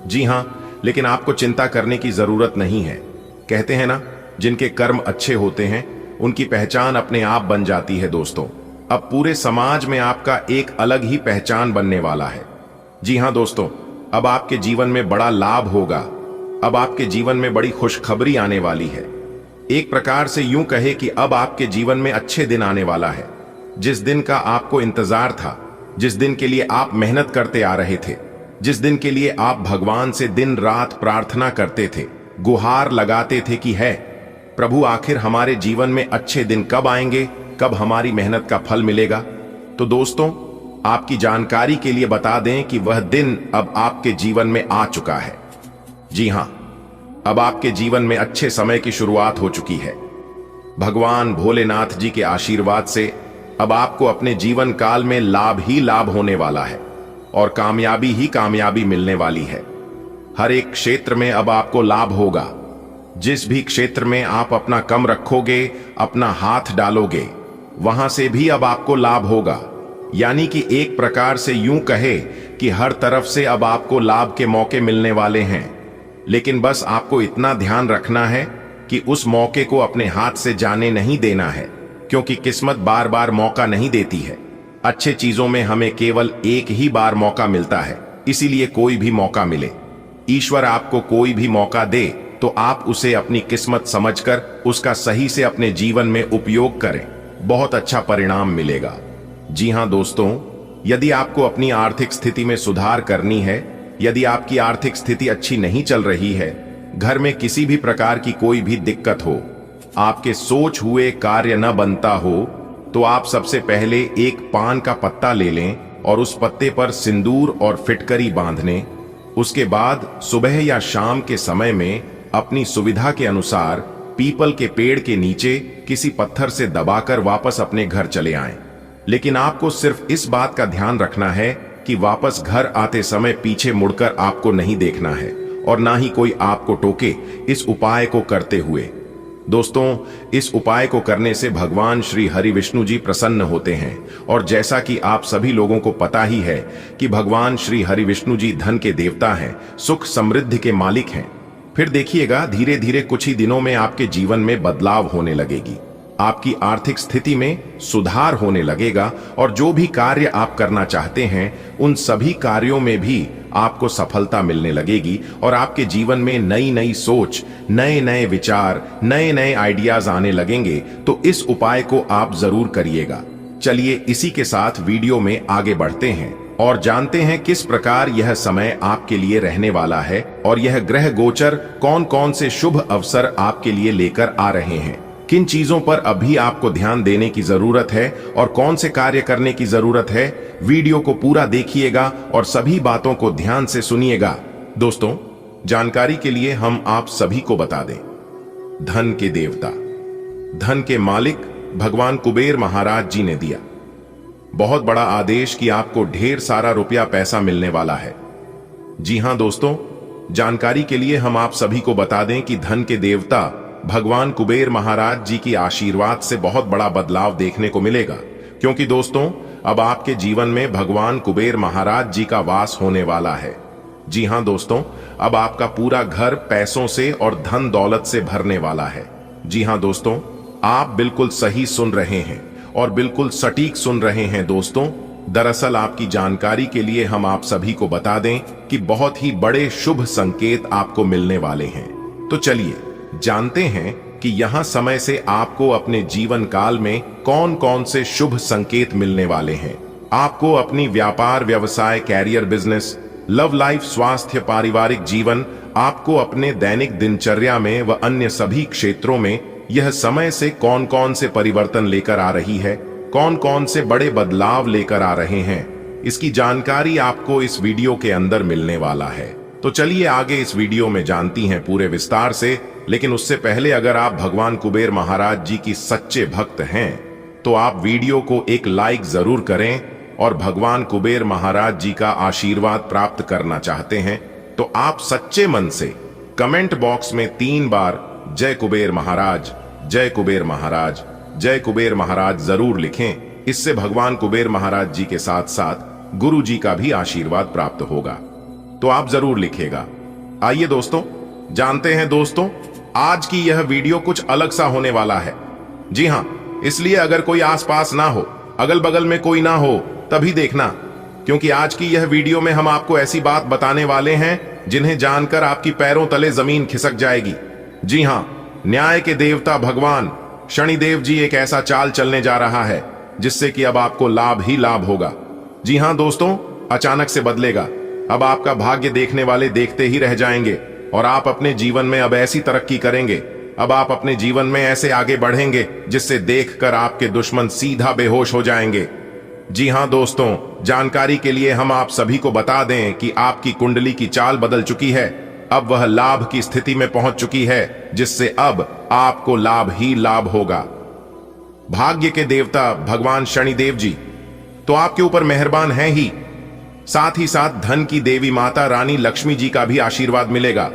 A: जी हां, लेकिन आपको चिंता करने की जरूरत नहीं है। कहते हैं ना, जिनके कर्म अच्छे होते हैं उनकी पहचान अपने आप बन जाती है दोस्तों। अब पूरे समाज में आपका एक अलग ही पहचान बनने वाला है। जी हाँ दोस्तों, अब आपके जीवन में बड़ा लाभ होगा। अब आपके जीवन में बड़ी खुशखबरी आने वाली है। एक प्रकार से यूं कहे कि अब आपके जीवन में अच्छे दिन आने वाला है। जिस दिन का आपको इंतजार था, जिस दिन के लिए आप मेहनत करते आ रहे थे, जिस दिन के लिए आप भगवान से दिन रात प्रार्थना करते थे, गुहार लगाते थे कि है प्रभु आखिर हमारे जीवन में अच्छे दिन कब आएंगे, कब हमारी मेहनत का फल मिलेगा। तो दोस्तों, आपकी जानकारी के लिए बता दें कि वह दिन अब आपके जीवन में आ चुका है। जी हां, अब आपके जीवन में अच्छे समय की शुरुआत हो चुकी है। भगवान भोलेनाथ जी के आशीर्वाद से अब आपको अपने जीवन काल में लाभ ही लाभ होने वाला है और कामयाबी ही कामयाबी मिलने वाली है। हर एक क्षेत्र में अब आपको लाभ होगा। जिस भी क्षेत्र में आप अपना कम रखोगे, अपना हाथ डालोगे, वहां से भी अब आपको लाभ होगा। यानी कि एक प्रकार से यूं कहे कि हर तरफ से अब आपको लाभ के मौके मिलने वाले हैं। लेकिन बस आपको इतना ध्यान रखना है कि उस मौके को अपने हाथ से जाने नहीं देना है, क्योंकि किस्मत बार बार मौका नहीं देती है। अच्छे चीजों में हमें केवल एक ही बार मौका मिलता है, इसीलिए कोई भी मौका मिले, ईश्वर आपको कोई भी मौका दे तो आप उसे अपनी किस्मत समझकर उसका सही से अपने जीवन में उपयोग करें, बहुत अच्छा परिणाम मिलेगा। जी हां दोस्तों, यदि आपको अपनी आर्थिक स्थिति में सुधार करनी है, यदि आपकी आर्थिक स्थिति अच्छी नहीं चल रही है, घर में किसी भी प्रकार की कोई भी दिक्कत हो, आपके सोच हुए कार्य न बनता हो, तो आप सबसे पहले एक पान का पत्ता ले लें और उस पत्ते पर सिंदूर और फिटकरी बांधने। उसके बाद सुबह या शाम के समय में अपनी सुविधा के अनुसार पीपल के पेड़ के नीचे किसी पत्थर से दबाकर वापस अपने घर चले आएं। लेकिन आपको सिर्फ इस बात का ध्यान रखना है कि वापस घर आते समय पीछे मुड़कर आपको नहीं देखना है और ना ही कोई आपको टोके इस उपाय को करते हुए। दोस्तों, इस उपाय को करने से भगवान श्री हरि विष्णु जी प्रसन्न होते हैं और जैसा कि आप सभी लोगों को पता ही है कि भगवान श्री हरि विष्णु जी धन के देवता हैं, सुख समृद्धि के मालिक हैं। फिर देखिएगा धीरे धीरे कुछ ही दिनों में आपके जीवन में बदलाव होने लगेगी, आपकी आर्थिक स्थिति में सुधार होने लगेगा और जो भी कार्य आप करना चाहते हैं उन सभी कार्यों में भी आपको सफलता मिलने लगेगी और आपके जीवन में नई नई सोच, नए नए विचार, नए नए आइडियाज आने लगेंगे। तो इस उपाय को आप जरूर करिएगा। चलिए इसी के साथ वीडियो में आगे बढ़ते हैं और जानते हैं किस प्रकार यह समय आपके लिए रहने वाला है और यह ग्रह गोचर कौन कौन से शुभ अवसर आपके लिए लेकर आ रहे हैं, किन चीजों पर अभी आपको ध्यान देने की जरूरत है और कौन से कार्य करने की जरूरत है। वीडियो को पूरा देखिएगा और सभी बातों को ध्यान से सुनिएगा। दोस्तों, जानकारी के लिए हम आप सभी को बता दें, धन के देवता, धन के मालिक भगवान कुबेर महाराज जी ने दिया बहुत बड़ा आदेश कि आपको ढेर सारा रुपया पैसा मिलने वाला है। जी हां दोस्तों, जानकारी के लिए हम आप सभी को बता दें कि धन के देवता भगवान कुबेर महाराज जी की आशीर्वाद से बहुत बड़ा बदलाव देखने को मिलेगा, क्योंकि दोस्तों अब आपके जीवन में भगवान कुबेर महाराज जी का वास होने वाला है। जी हां दोस्तों, अब आपका पूरा घर पैसों से और धन दौलत से भरने वाला है। जी हां दोस्तों, आप बिल्कुल सही सुन रहे हैं और बिल्कुल सटीक सुन रहे हैं दोस्तों। दरअसल आपकी जानकारी के लिए हम आप सभी को बता दें कि बहुत ही बड़े शुभ संकेत आपको मिलने वाले हैं। तो चलिए जानते हैं कि यहां समय से आपको अपने जीवन काल में कौन कौन से शुभ संकेत मिलने वाले हैं। आपको अपनी व्यापार, व्यवसाय, कैरियर, बिजनेस, लव लाइफ, स्वास्थ्य, पारिवारिक जीवन, आपको अपने दैनिक दिनचर्या में व अन्य सभी क्षेत्रों में यह समय से कौन कौन से परिवर्तन लेकर आ रही है, कौन कौन से बड़े बदलाव लेकर आ रहे हैं, इसकी जानकारी आपको इस वीडियो के अंदर मिलने वाला है। तो चलिए आगे इस वीडियो में जानती हैं पूरे विस्तार से। लेकिन उससे पहले अगर आप भगवान कुबेर महाराज जी की सच्चे भक्त हैं तो आप वीडियो को एक लाइक जरूर करें और भगवान कुबेर महाराज जी का आशीर्वाद प्राप्त करना चाहते हैं तो आप सच्चे मन से कमेंट बॉक्स में 3 बार जय कुबेर महाराज, जय कुबेर महाराज, जय कुबेर महाराज जरूर लिखें। इससे भगवान कुबेर महाराज जी के साथ साथ गुरु जी का भी आशीर्वाद प्राप्त होगा। तो आप जरूर लिखेगा। आइए दोस्तों जानते हैं दोस्तों आज की यह वीडियो कुछ अलग सा होने वाला है। जी हां, इसलिए अगर कोई आसपास ना हो, अगल बगल में कोई ना हो, तभी देखना, क्योंकि आज की यह वीडियो में हम आपको ऐसी बात बताने वाले हैं जिन्हें जानकर आपकी पैरों तले जमीन खिसक जाएगी। जी हां, न्याय के देवता भगवान शनिदेव जी एक ऐसा चाल चलने जा रहा है जिससे कि अब आपको लाभ ही लाभ होगा। जी हां दोस्तों, अचानक से बदलेगा। अब आपका भाग्य देखने वाले देखते ही रह जाएंगे और आप अपने जीवन में अब ऐसी तरक्की करेंगे, अब आप अपने जीवन में ऐसे आगे बढ़ेंगे जिससे देखकर आपके दुश्मन सीधा बेहोश हो जाएंगे। जी हां दोस्तों, जानकारी के लिए हम आप सभी को बता दें कि आपकी कुंडली की चाल बदल चुकी है। अब वह लाभ की स्थिति में पहुंच चुकी है जिससे अब आपको लाभ ही लाभ होगा। भाग्य के देवता भगवान शनिदेव जी तो आपके ऊपर मेहरबान हैं ही, साथ ही साथ धन की देवी माता रानी लक्ष्मी जी का भी आशीर्वाद मिलेगा,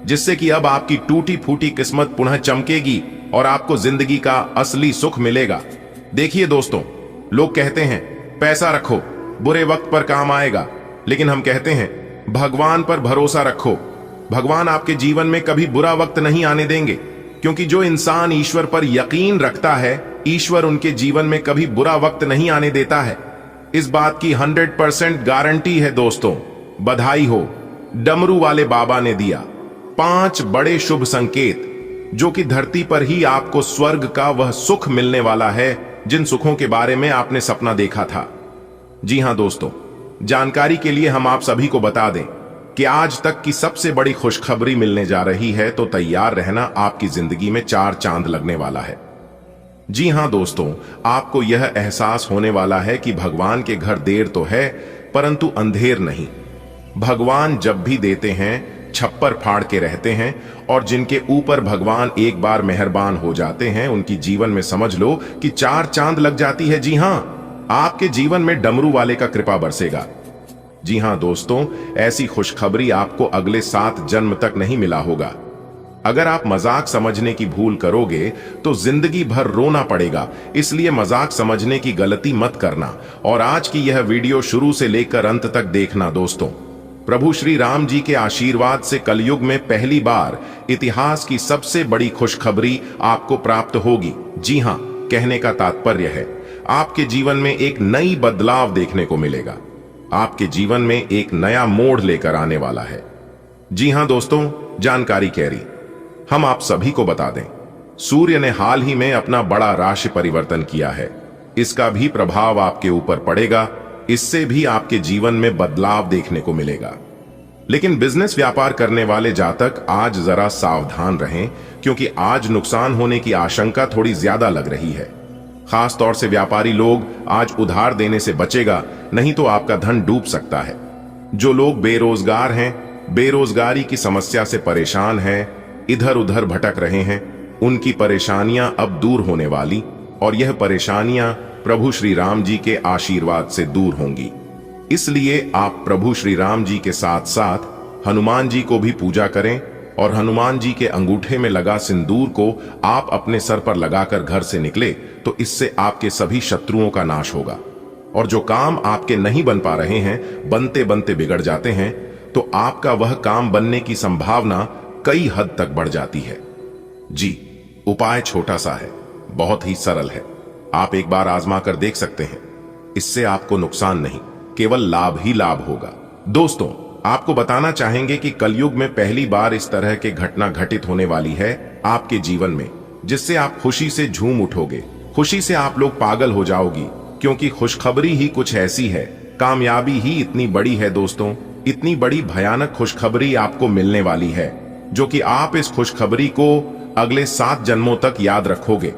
A: जिससे कि अब आपकी टूटी फूटी किस्मत पुनः चमकेगी और आपको जिंदगी का असली सुख मिलेगा। देखिए दोस्तों, लोग कहते हैं पैसा रखो, बुरे वक्त पर काम आएगा, लेकिन हम कहते हैं भगवान पर भरोसा रखो। भगवान आपके जीवन में कभी बुरा वक्त नहीं आने देंगे, क्योंकि जो इंसान ईश्वर पर यकीन रखता है, ईश्वर उनके जीवन में कभी बुरा वक्त नहीं आने देता है। इस बात की 100% गारंटी है दोस्तों। बधाई हो, डमरू वाले बाबा ने दिया 5 बड़े शुभ संकेत, जो कि धरती पर ही आपको स्वर्ग का वह सुख मिलने वाला है जिन सुखों के बारे में आपने सपना देखा था। जी हां दोस्तों, जानकारी के लिए हम आप सभी को बता दें कि आज तक की सबसे बड़ी खुशखबरी मिलने जा रही है, तो तैयार रहना, आपकी जिंदगी में 4 चांद लगने वाला है। जी हां दोस्तों, आपको यह एहसास होने वाला है कि भगवान के घर देर तो है परंतु अंधेर नहीं। भगवान जब भी देते हैं छप्पर फाड़ के रहते हैं, और जिनके ऊपर भगवान एक बार मेहरबान हो जाते हैं उनकी जीवन में समझ लो कि 4 चांद लग जाती है। जी हां, आपके जीवन में डमरू वाले का कृपा बरसेगा। जी हां दोस्तों, ऐसी खुशखबरी आपको अगले 7 जन्म तक नहीं मिला होगा। अगर आप मजाक समझने की भूल करोगे तो जिंदगी भर रोना पड़ेगा, इसलिए मजाक समझने की गलती मत करना और आज की यह वीडियो शुरू से लेकर अंत तक देखना दोस्तों। प्रभु श्री राम जी के आशीर्वाद से कलयुग में पहली बार इतिहास की सबसे बड़ी खुशखबरी आपको प्राप्त होगी। जी हां, कहने का तात्पर्य है आपके जीवन में एक नई बदलाव देखने को मिलेगा, आपके जीवन में एक नया मोड़ लेकर आने वाला है। जी हां दोस्तों, जानकारी कह रही हम आप सभी को बता दें, सूर्य ने हाल ही में अपना बड़ा राशि परिवर्तन किया है। इसका भी प्रभाव आपके ऊपर पड़ेगा, इससे भी आपके जीवन में बदलाव देखने को मिलेगा। लेकिन बिजनेस व्यापार करने वाले जातक आज जरा सावधान रहें, क्योंकि आज नुकसान होने की आशंका थोड़ी ज्यादा लग रही है। खास तौर से व्यापारी लोग आज उधार देने से बचेगा, नहीं तो आपका धन डूब सकता है। जो लोग बेरोजगार हैं, बेरोजगारी की समस्या से परेशान हैं, इधर उधर भटक रहे हैं, उनकी परेशानियां अब दूर होने वाली, और यह परेशानियां प्रभु श्री राम जी के आशीर्वाद से दूर होंगी। इसलिए आप प्रभु श्री राम जी के साथ साथ हनुमान जी को भी पूजा करें, और हनुमान जी के अंगूठे में लगा सिंदूर को आप अपने सर पर लगाकर घर से निकले तो इससे आपके सभी शत्रुओं का नाश होगा। और जो काम आपके नहीं बन पा रहे हैं, बनते बनते बिगड़ जाते हैं, तो आपका वह काम बनने की संभावना कई हद तक बढ़ जाती है। जी, उपाय छोटा सा है, बहुत ही सरल है, आप एक बार आजमा कर देख सकते हैं। इससे आपको नुकसान नहीं, केवल लाभ ही लाभ होगा। दोस्तों, आपको बताना चाहेंगे कि कलयुग में पहली बार इस तरह की घटना घटित होने वाली है आपके जीवन में, जिससे आप खुशी से झूम उठोगे, खुशी से आप लोग पागल हो जाओगी, क्योंकि खुशखबरी ही कुछ ऐसी है, कामयाबी ही इतनी बड़ी है दोस्तों, इतनी बड़ी भयानक खुशखबरी आपको मिलने वाली है, जो कि आप इस खुशखबरी को अगले 7 जन्मों तक याद रखोगे।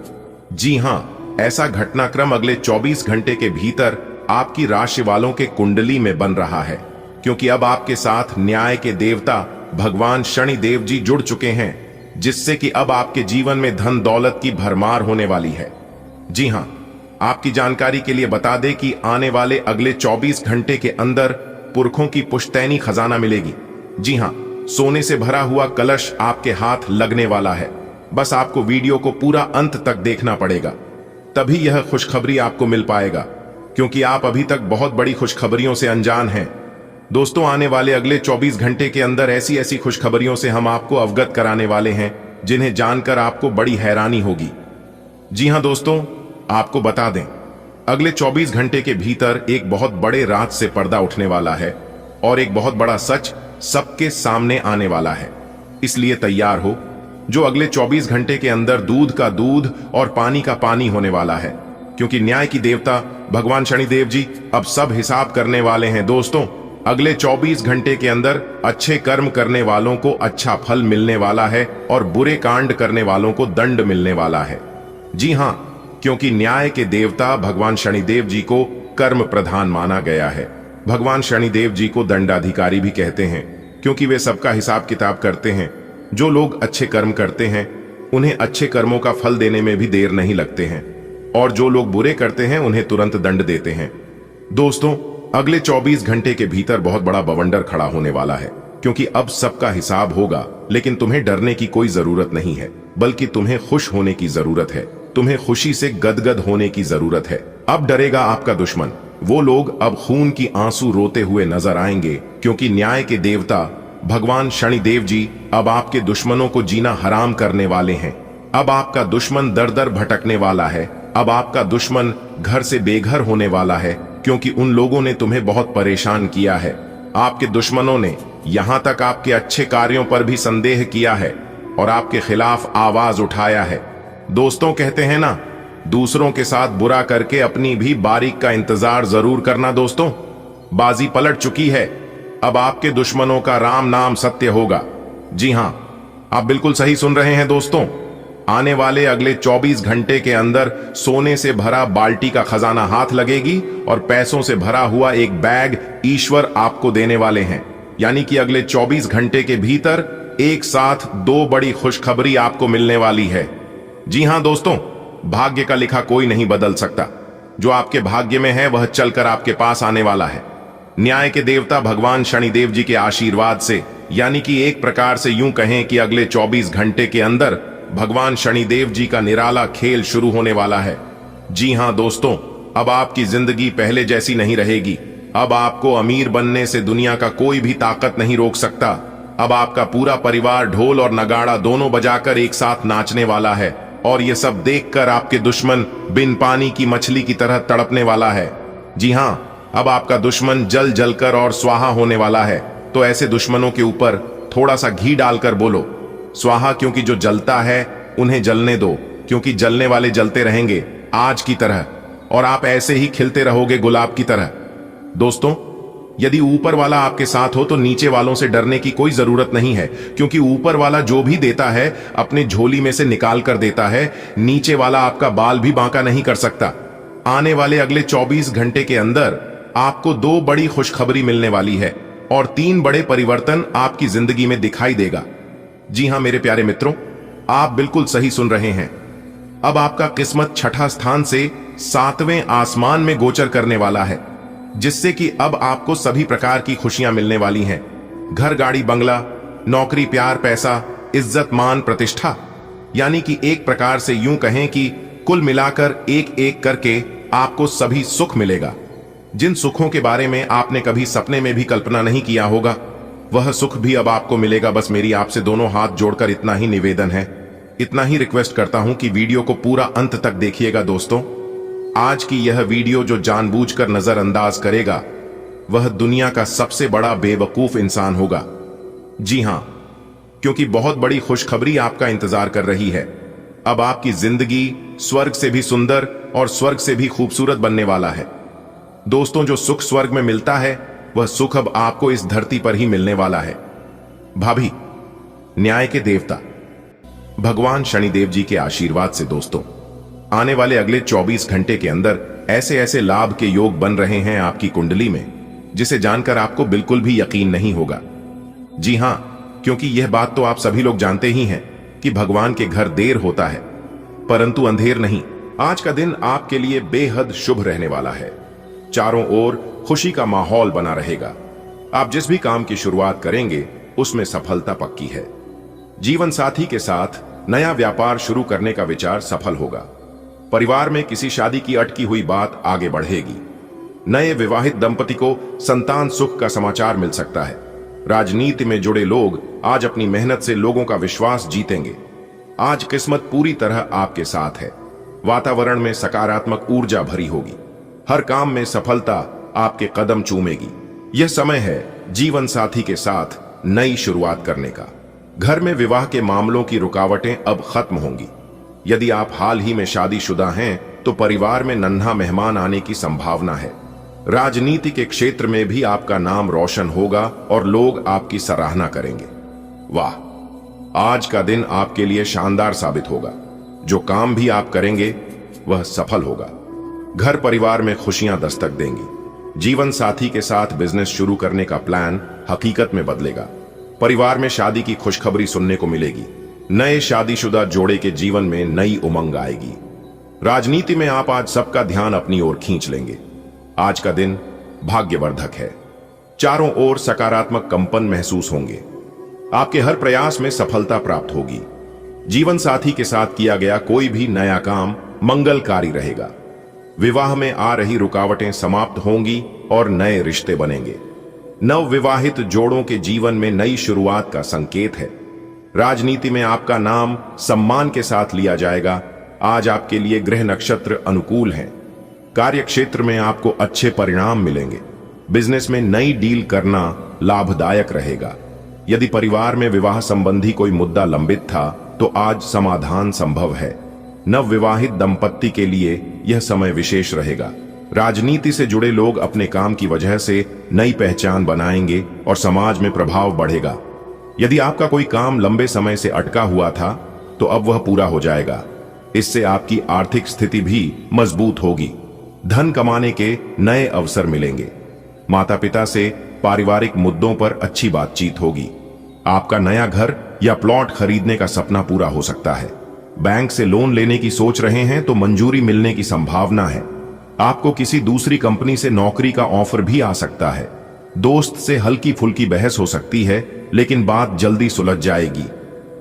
A: जी हां, ऐसा घटनाक्रम अगले 24 घंटे के भीतर आपकी राशि वालों के कुंडली में बन रहा है, क्योंकि अब आपके साथ न्याय के देवता भगवान शनिदेव जी जुड़ चुके हैं, जिससे कि अब आपके जीवन में धन दौलत की भरमार होने वाली है। जी हां, आपकी जानकारी के लिए बता दें कि आने वाले अगले 24 घंटे के अंदर पुरखों की पुश्तैनी खजाना मिलेगी। जी हां, सोने से भरा हुआ कलश आपके हाथ लगने वाला है। बस आपको वीडियो को पूरा अंत तक देखना पड़ेगा, तभी यह खुशखबरी आपको मिल पाएगा, क्योंकि आप अभी तक बहुत बड़ी खुशखबरियों से अनजान हैं। दोस्तों, आने वाले अगले 24 घंटे के अंदर ऐसी ऐसी खुशखबरियों से हम आपको अवगत कराने वाले हैं, जिन्हें जानकर आपको बड़ी हैरानी होगी। जी हां दोस्तों, आपको बता दें, अगले 24 घंटे के भीतर एक बहुत बड़े राज से पर्दा उठने वाला है और एक बहुत बड़ा सच सबके सामने आने वाला है। इसलिए तैयार हो, जो अगले 24 घंटे के अंदर दूध का दूध और पानी का पानी होने वाला है, क्योंकि न्याय की देवता भगवान शनिदेव जी अब सब हिसाब करने वाले हैं। दोस्तों, अगले 24 घंटे के अंदर अच्छे कर्म करने वालों को अच्छा फल मिलने वाला है और बुरे कांड करने वालों को दंड मिलने वाला है। जी हां, क्योंकि न्याय के देवता भगवान शनिदेव जी को कर्म प्रधान माना गया है। भगवान शनिदेव जी को दंडाधिकारी भी कहते हैं, क्योंकि वे सबका हिसाब किताब करते हैं। जो लोग अच्छे कर्म करते हैं उन्हें अच्छे कर्मों का फल देने में भी देर नहीं लगते हैं, और जो लोग बुरे करते हैं उन्हें तुरंत दंड देते हैं। दोस्तों, अगले 24 घंटे के भीतर बहुत बड़ा बवंडर खड़ा होने वाला है, क्योंकि अब सबका हिसाब होगा। लेकिन तुम्हें डरने की कोई जरूरत नहीं है, बल्कि तुम्हें खुश होने की जरूरत है। तुम्हें खुशी से गदगद होने की जरूरत है। अब डरेगा आपका दुश्मन। वो लोग अब खून की आंसू रोते हुए नजर आएंगे, क्योंकि न्याय के देवता भगवान शनिदेव जी अब आपके दुश्मनों को जीना हराम करने वाले हैं। अब आपका दुश्मन दर दर भटकने वाला है। अब आपका दुश्मन घर से बेघर होने वाला है, क्योंकि उन लोगों ने तुम्हें बहुत परेशान किया है। आपके दुश्मनों ने यहां तक आपके अच्छे कार्यों पर भी संदेह किया है और आपके खिलाफ आवाज उठाया है। दोस्तों, कहते हैं ना, दूसरों के साथ बुरा करके अपनी भी बारीक का इंतजार जरूर करना। दोस्तों, बाजी पलट चुकी है। अब आपके दुश्मनों का राम नाम सत्य होगा। जी हां, आप बिल्कुल सही सुन रहे हैं दोस्तों। आने वाले अगले 24 घंटे के अंदर सोने से भरा बाल्टी का खजाना हाथ लगेगी और पैसों से भरा हुआ एक बैग ईश्वर आपको देने वाले हैं। यानी कि अगले 24 घंटे के भीतर एक साथ 2 बड़ी खुशखबरी आपको मिलने वाली है। जी हां दोस्तों, भाग्य का लिखा कोई नहीं बदल सकता। जो आपके भाग्य में है वह चलकर आपके पास आने वाला है। न्याय के देवता भगवान शनिदेव जी के आशीर्वाद से, यानी कि एक प्रकार से यूं कहें कि अगले 24 घंटे के अंदर भगवान शनिदेव जी का निराला खेल शुरू होने वाला है। जी हां दोस्तों, अब आपकी जिंदगी पहले जैसी नहीं रहेगी। अब आपको अमीर बनने से दुनिया का कोई भी ताकत नहीं रोक सकता। अब आपका पूरा परिवार ढोल और नगाड़ा दोनों बजाकर एक साथ नाचने वाला है, और ये सब देखकर आपके दुश्मन बिन पानी की मछली की तरह तड़पने वाला है। जी हां, अब आपका दुश्मन जल जलकर और स्वाहा होने वाला है। तो ऐसे दुश्मनों के ऊपर थोड़ा सा घी डालकर बोलो स्वाहा, क्योंकि जो जलता है उन्हें जलने दो, क्योंकि जलने वाले जलते रहेंगे आज की तरह, और आप ऐसे ही खिलते रहोगे गुलाब की तरह। दोस्तों, यदि ऊपर वाला आपके साथ हो तो नीचे वालों से डरने की कोई जरूरत नहीं है, क्योंकि ऊपर वाला जो भी देता है अपने झोली में से निकाल कर देता है। नीचे वाला आपका बाल भी बांका नहीं कर सकता। आने वाले अगले 24 घंटे के अंदर आपको 2 बड़ी खुशखबरी मिलने वाली है और 3 बड़े परिवर्तन आपकी जिंदगी में दिखाई देगा। जी हां मेरे प्यारे मित्रों, आप बिल्कुल सही सुन रहे हैं। अब आपका किस्मत 6ठा स्थान से 7वें आसमान में गोचर करने वाला है, जिससे कि अब आपको सभी प्रकार की खुशियां मिलने वाली हैं। घर, गाड़ी, बंगला, नौकरी, प्यार, पैसा, इज्जत, मान, प्रतिष्ठा, यानी कि एक प्रकार से यूं कहें कि कुल मिलाकर एक एक करके आपको सभी सुख मिलेगा। जिन सुखों के बारे में आपने कभी सपने में भी कल्पना नहीं किया होगा, वह सुख भी अब आपको मिलेगा। बस मेरी आपसे दोनों हाथ जोड़कर इतना ही निवेदन है, इतना ही रिक्वेस्ट करता हूं कि वीडियो को पूरा अंत तक देखिएगा। दोस्तों, आज की यह वीडियो जो जानबूझकर नजरअंदाज करेगा वह दुनिया का सबसे बड़ा बेवकूफ इंसान होगा। जी हां, क्योंकि बहुत बड़ी खुशखबरी आपका इंतजार कर रही है। अब आपकी जिंदगी स्वर्ग से भी सुंदर और स्वर्ग से भी खूबसूरत बनने वाला है। दोस्तों, जो सुख स्वर्ग में मिलता है वह सुख अब आपको इस धरती पर ही मिलने वाला है। भाभी, न्याय के देवता भगवान शनिदेव जी के आशीर्वाद से दोस्तों, आने वाले अगले 24 घंटे के अंदर ऐसे ऐसे लाभ के योग बन रहे हैं आपकी कुंडली में, जिसे जानकर आपको बिल्कुल भी यकीन नहीं होगा। जी हां, क्योंकि यह बात तो आप सभी लोग जानते ही हैं कि भगवान के घर देर होता है परंतु अंधेर नहीं। आज का दिन आपके लिए बेहद शुभ रहने वाला है। चारों ओर खुशी का माहौल बना रहेगा। आप जिस भी काम की शुरुआत करेंगे उसमें सफलता पक्की है। जीवन साथी के साथ नया व्यापार शुरू करने का विचार सफल होगा। परिवार में किसी शादी की अटकी हुई बात आगे बढ़ेगी। नए विवाहित दंपति को संतान सुख का समाचार मिल सकता है। राजनीति में जुड़े लोग आज अपनी मेहनत से लोगों का विश्वास जीतेंगे। आज किस्मत पूरी तरह आपके साथ है। वातावरण में सकारात्मक ऊर्जा भरी होगी। हर काम में सफलता आपके कदम चूमेगी। यह समय है जीवन साथी के साथ नई शुरुआत करने का। घर में विवाह के मामलों की रुकावटें अब खत्म होंगी। यदि आप हाल ही में शादीशुदा हैं तो परिवार में नन्हा मेहमान आने की संभावना है। राजनीति के क्षेत्र में भी आपका नाम रोशन होगा और लोग आपकी सराहना करेंगे। वाह, आज का दिन आपके लिए शानदार साबित होगा। जो काम भी आप करेंगे वह सफल होगा। घर परिवार में खुशियां दस्तक देंगी। जीवन साथी के साथ बिजनेस शुरू करने का प्लान हकीकत में बदलेगा। परिवार में शादी की खुशखबरी सुनने को मिलेगी। नए शादीशुदा जोड़े के जीवन में नई उमंग आएगी। राजनीति में आप आज सबका ध्यान अपनी ओर खींच लेंगे। आज का दिन भाग्यवर्धक है। चारों ओर सकारात्मक कंपन महसूस होंगे। आपके हर प्रयास में सफलता प्राप्त होगी। जीवन साथी के साथ किया गया कोई भी नया काम मंगलकारी रहेगा। विवाह में आ रही रुकावटें समाप्त होंगी और नए रिश्ते बनेंगे। नव विवाहित जोड़ों के जीवन में नई शुरुआत का संकेत है। राजनीति में आपका नाम सम्मान के साथ लिया जाएगा। आज आपके लिए ग्रह नक्षत्र अनुकूल हैं। कार्य क्षेत्र में आपको अच्छे परिणाम मिलेंगे। बिजनेस में नई डील करना लाभदायक रहेगा। यदि परिवार में विवाह संबंधी कोई मुद्दा लंबित था तो आज समाधान संभव है। नव विवाहित दंपत्ति के लिए यह समय विशेष रहेगा। राजनीति से जुड़े लोग अपने काम की वजह से नई पहचान बनाएंगे और समाज में प्रभाव बढ़ेगा। यदि आपका कोई काम लंबे समय से अटका हुआ था तो अब वह पूरा हो जाएगा। इससे आपकी आर्थिक स्थिति भी मजबूत होगी। धन कमाने के नए अवसर मिलेंगे। माता पिता से पारिवारिक मुद्दों पर अच्छी बातचीत होगी। आपका नया घर या प्लॉट खरीदने का सपना पूरा हो सकता है। बैंक से लोन लेने की सोच रहे हैं तो मंजूरी मिलने की संभावना है। आपको किसी दूसरी कंपनी से नौकरी का ऑफर भी आ सकता है। दोस्त से हल्की फुल्की बहस हो सकती है लेकिन बात जल्दी सुलझ जाएगी।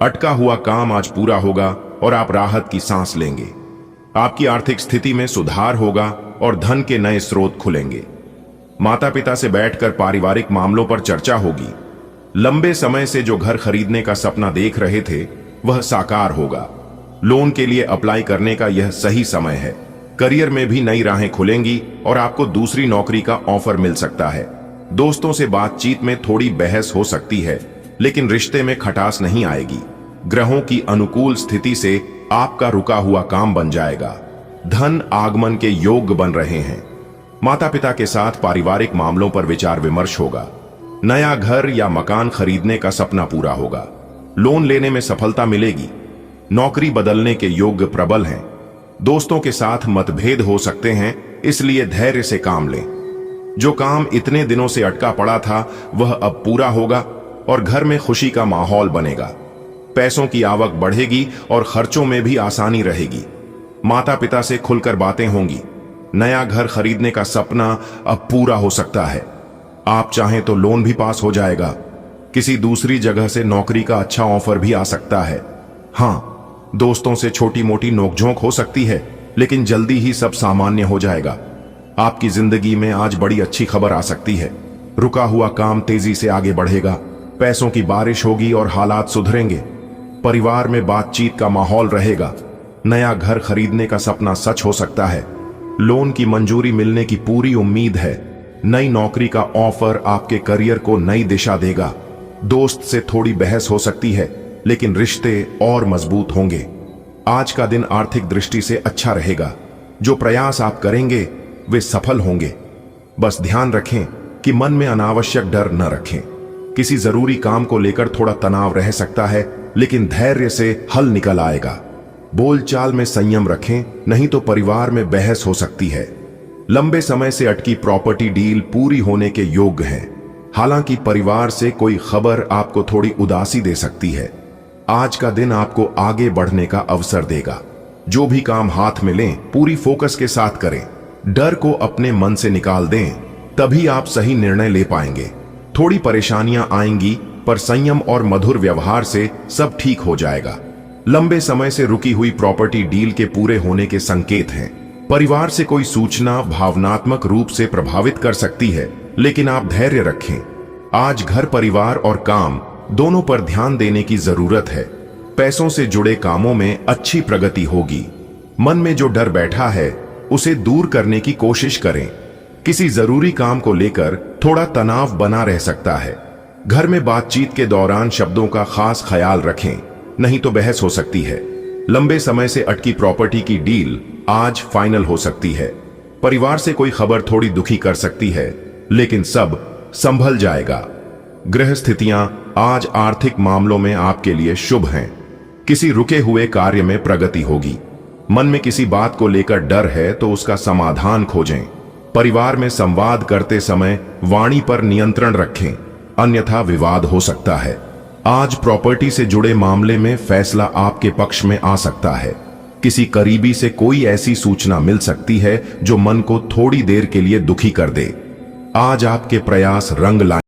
A: अटका हुआ काम आज पूरा होगा और आप राहत की सांस लेंगे। आपकी आर्थिक स्थिति में सुधार होगा और धन के नए स्रोत खुलेंगे। माता पिता से बैठकर पारिवारिक मामलों पर चर्चा होगी। लंबे समय से जो घर खरीदने का सपना देख रहे थे वह साकार होगा। लोन के लिए अप्लाई करने का यह सही समय है। करियर में भी नई राहें खुलेंगी और आपको दूसरी नौकरी का ऑफर मिल सकता है। दोस्तों से बातचीत में थोड़ी बहस हो सकती है लेकिन रिश्ते में खटास नहीं आएगी। ग्रहों की अनुकूल स्थिति से आपका रुका हुआ काम बन जाएगा। धन आगमन के योग बन रहे हैं। माता पिता के साथ पारिवारिक मामलों पर विचार विमर्श होगा। नया घर या मकान खरीदने का सपना पूरा होगा। लोन लेने में सफलता मिलेगी। नौकरी बदलने के योग प्रबल हैं। दोस्तों के साथ मतभेद हो सकते हैं, इसलिए धैर्य से काम लें। जो काम इतने दिनों से अटका पड़ा था वह अब पूरा होगा और घर में खुशी का माहौल बनेगा। पैसों की आवक बढ़ेगी और खर्चों में भी आसानी रहेगी। माता पिता से खुलकर बातें होंगी। नया घर खरीदने का सपना अब पूरा हो सकता है। आप चाहें तो लोन भी पास हो जाएगा। किसी दूसरी जगह से नौकरी का अच्छा ऑफर भी आ सकता है। हाँ, दोस्तों से छोटी मोटी नोकझोंक हो सकती है लेकिन जल्दी ही सब सामान्य हो जाएगा। आपकी जिंदगी में आज बड़ी अच्छी खबर आ सकती है। रुका हुआ काम तेजी से आगे बढ़ेगा। पैसों की बारिश होगी और हालात सुधरेंगे। परिवार में बातचीत का माहौल रहेगा। नया घर खरीदने का सपना सच हो सकता है। लोन की मंजूरी मिलने की पूरी उम्मीद है। नई नौकरी का ऑफर आपके करियर को नई दिशा देगा। दोस्त से थोड़ी बहस हो सकती है लेकिन रिश्ते और मजबूत होंगे। आज का दिन आर्थिक दृष्टि से अच्छा रहेगा। जो प्रयास आप करेंगे वे सफल होंगे। बस ध्यान रखें कि मन में अनावश्यक डर न रखें। किसी जरूरी काम को लेकर थोड़ा तनाव रह सकता है लेकिन धैर्य से हल निकल आएगा। बोलचाल में संयम रखें, नहीं तो परिवार में बहस हो सकती है। लंबे समय से अटकी प्रॉपर्टी डील पूरी होने के योग्य है। हालांकि परिवार से कोई खबर आपको थोड़ी उदासी दे सकती है। आज का दिन आपको आगे बढ़ने का अवसर देगा। जो भी काम हाथ में लें पूरी फोकस के साथ करें। डर को अपने मन से निकाल दें, तभी आप सही निर्णय ले पाएंगे। थोड़ी परेशानियां आएंगी पर संयम और मधुर व्यवहार से सब ठीक हो जाएगा। लंबे समय से रुकी हुई प्रॉपर्टी डील के पूरे होने के संकेत हैं। परिवार से कोई सूचना भावनात्मक रूप से प्रभावित कर सकती है लेकिन आप धैर्य रखें। आज घर परिवार और काम दोनों पर ध्यान देने की जरूरत है। पैसों से जुड़े कामों में अच्छी प्रगति होगी। मन में जो डर बैठा है उसे दूर करने की कोशिश करें। किसी जरूरी काम को लेकर थोड़ा तनाव बना रह सकता है। घर में बातचीत के दौरान शब्दों का खास ख्याल रखें, नहीं तो बहस हो सकती है। लंबे समय से अटकी प्रॉपर्टी की डील आज फाइनल हो सकती है। परिवार से कोई खबर थोड़ी दुखी कर सकती है, लेकिन सब संभल जाएगा। गृह स्थितियां आज आर्थिक मामलों में आपके लिए शुभ हैं। किसी रुके हुए कार्य में प्रगति होगी। मन में किसी बात को लेकर डर है तो उसका समाधान खोजें। परिवार में संवाद करते समय वाणी पर नियंत्रण रखें, अन्यथा विवाद हो सकता है। आज प्रॉपर्टी से जुड़े मामले में फैसला आपके पक्ष में आ सकता है। किसी करीबी से कोई ऐसी सूचना मिल सकती है जो मन को थोड़ी देर के लिए दुखी कर दे। आज आपके प्रयास रंग लाएं।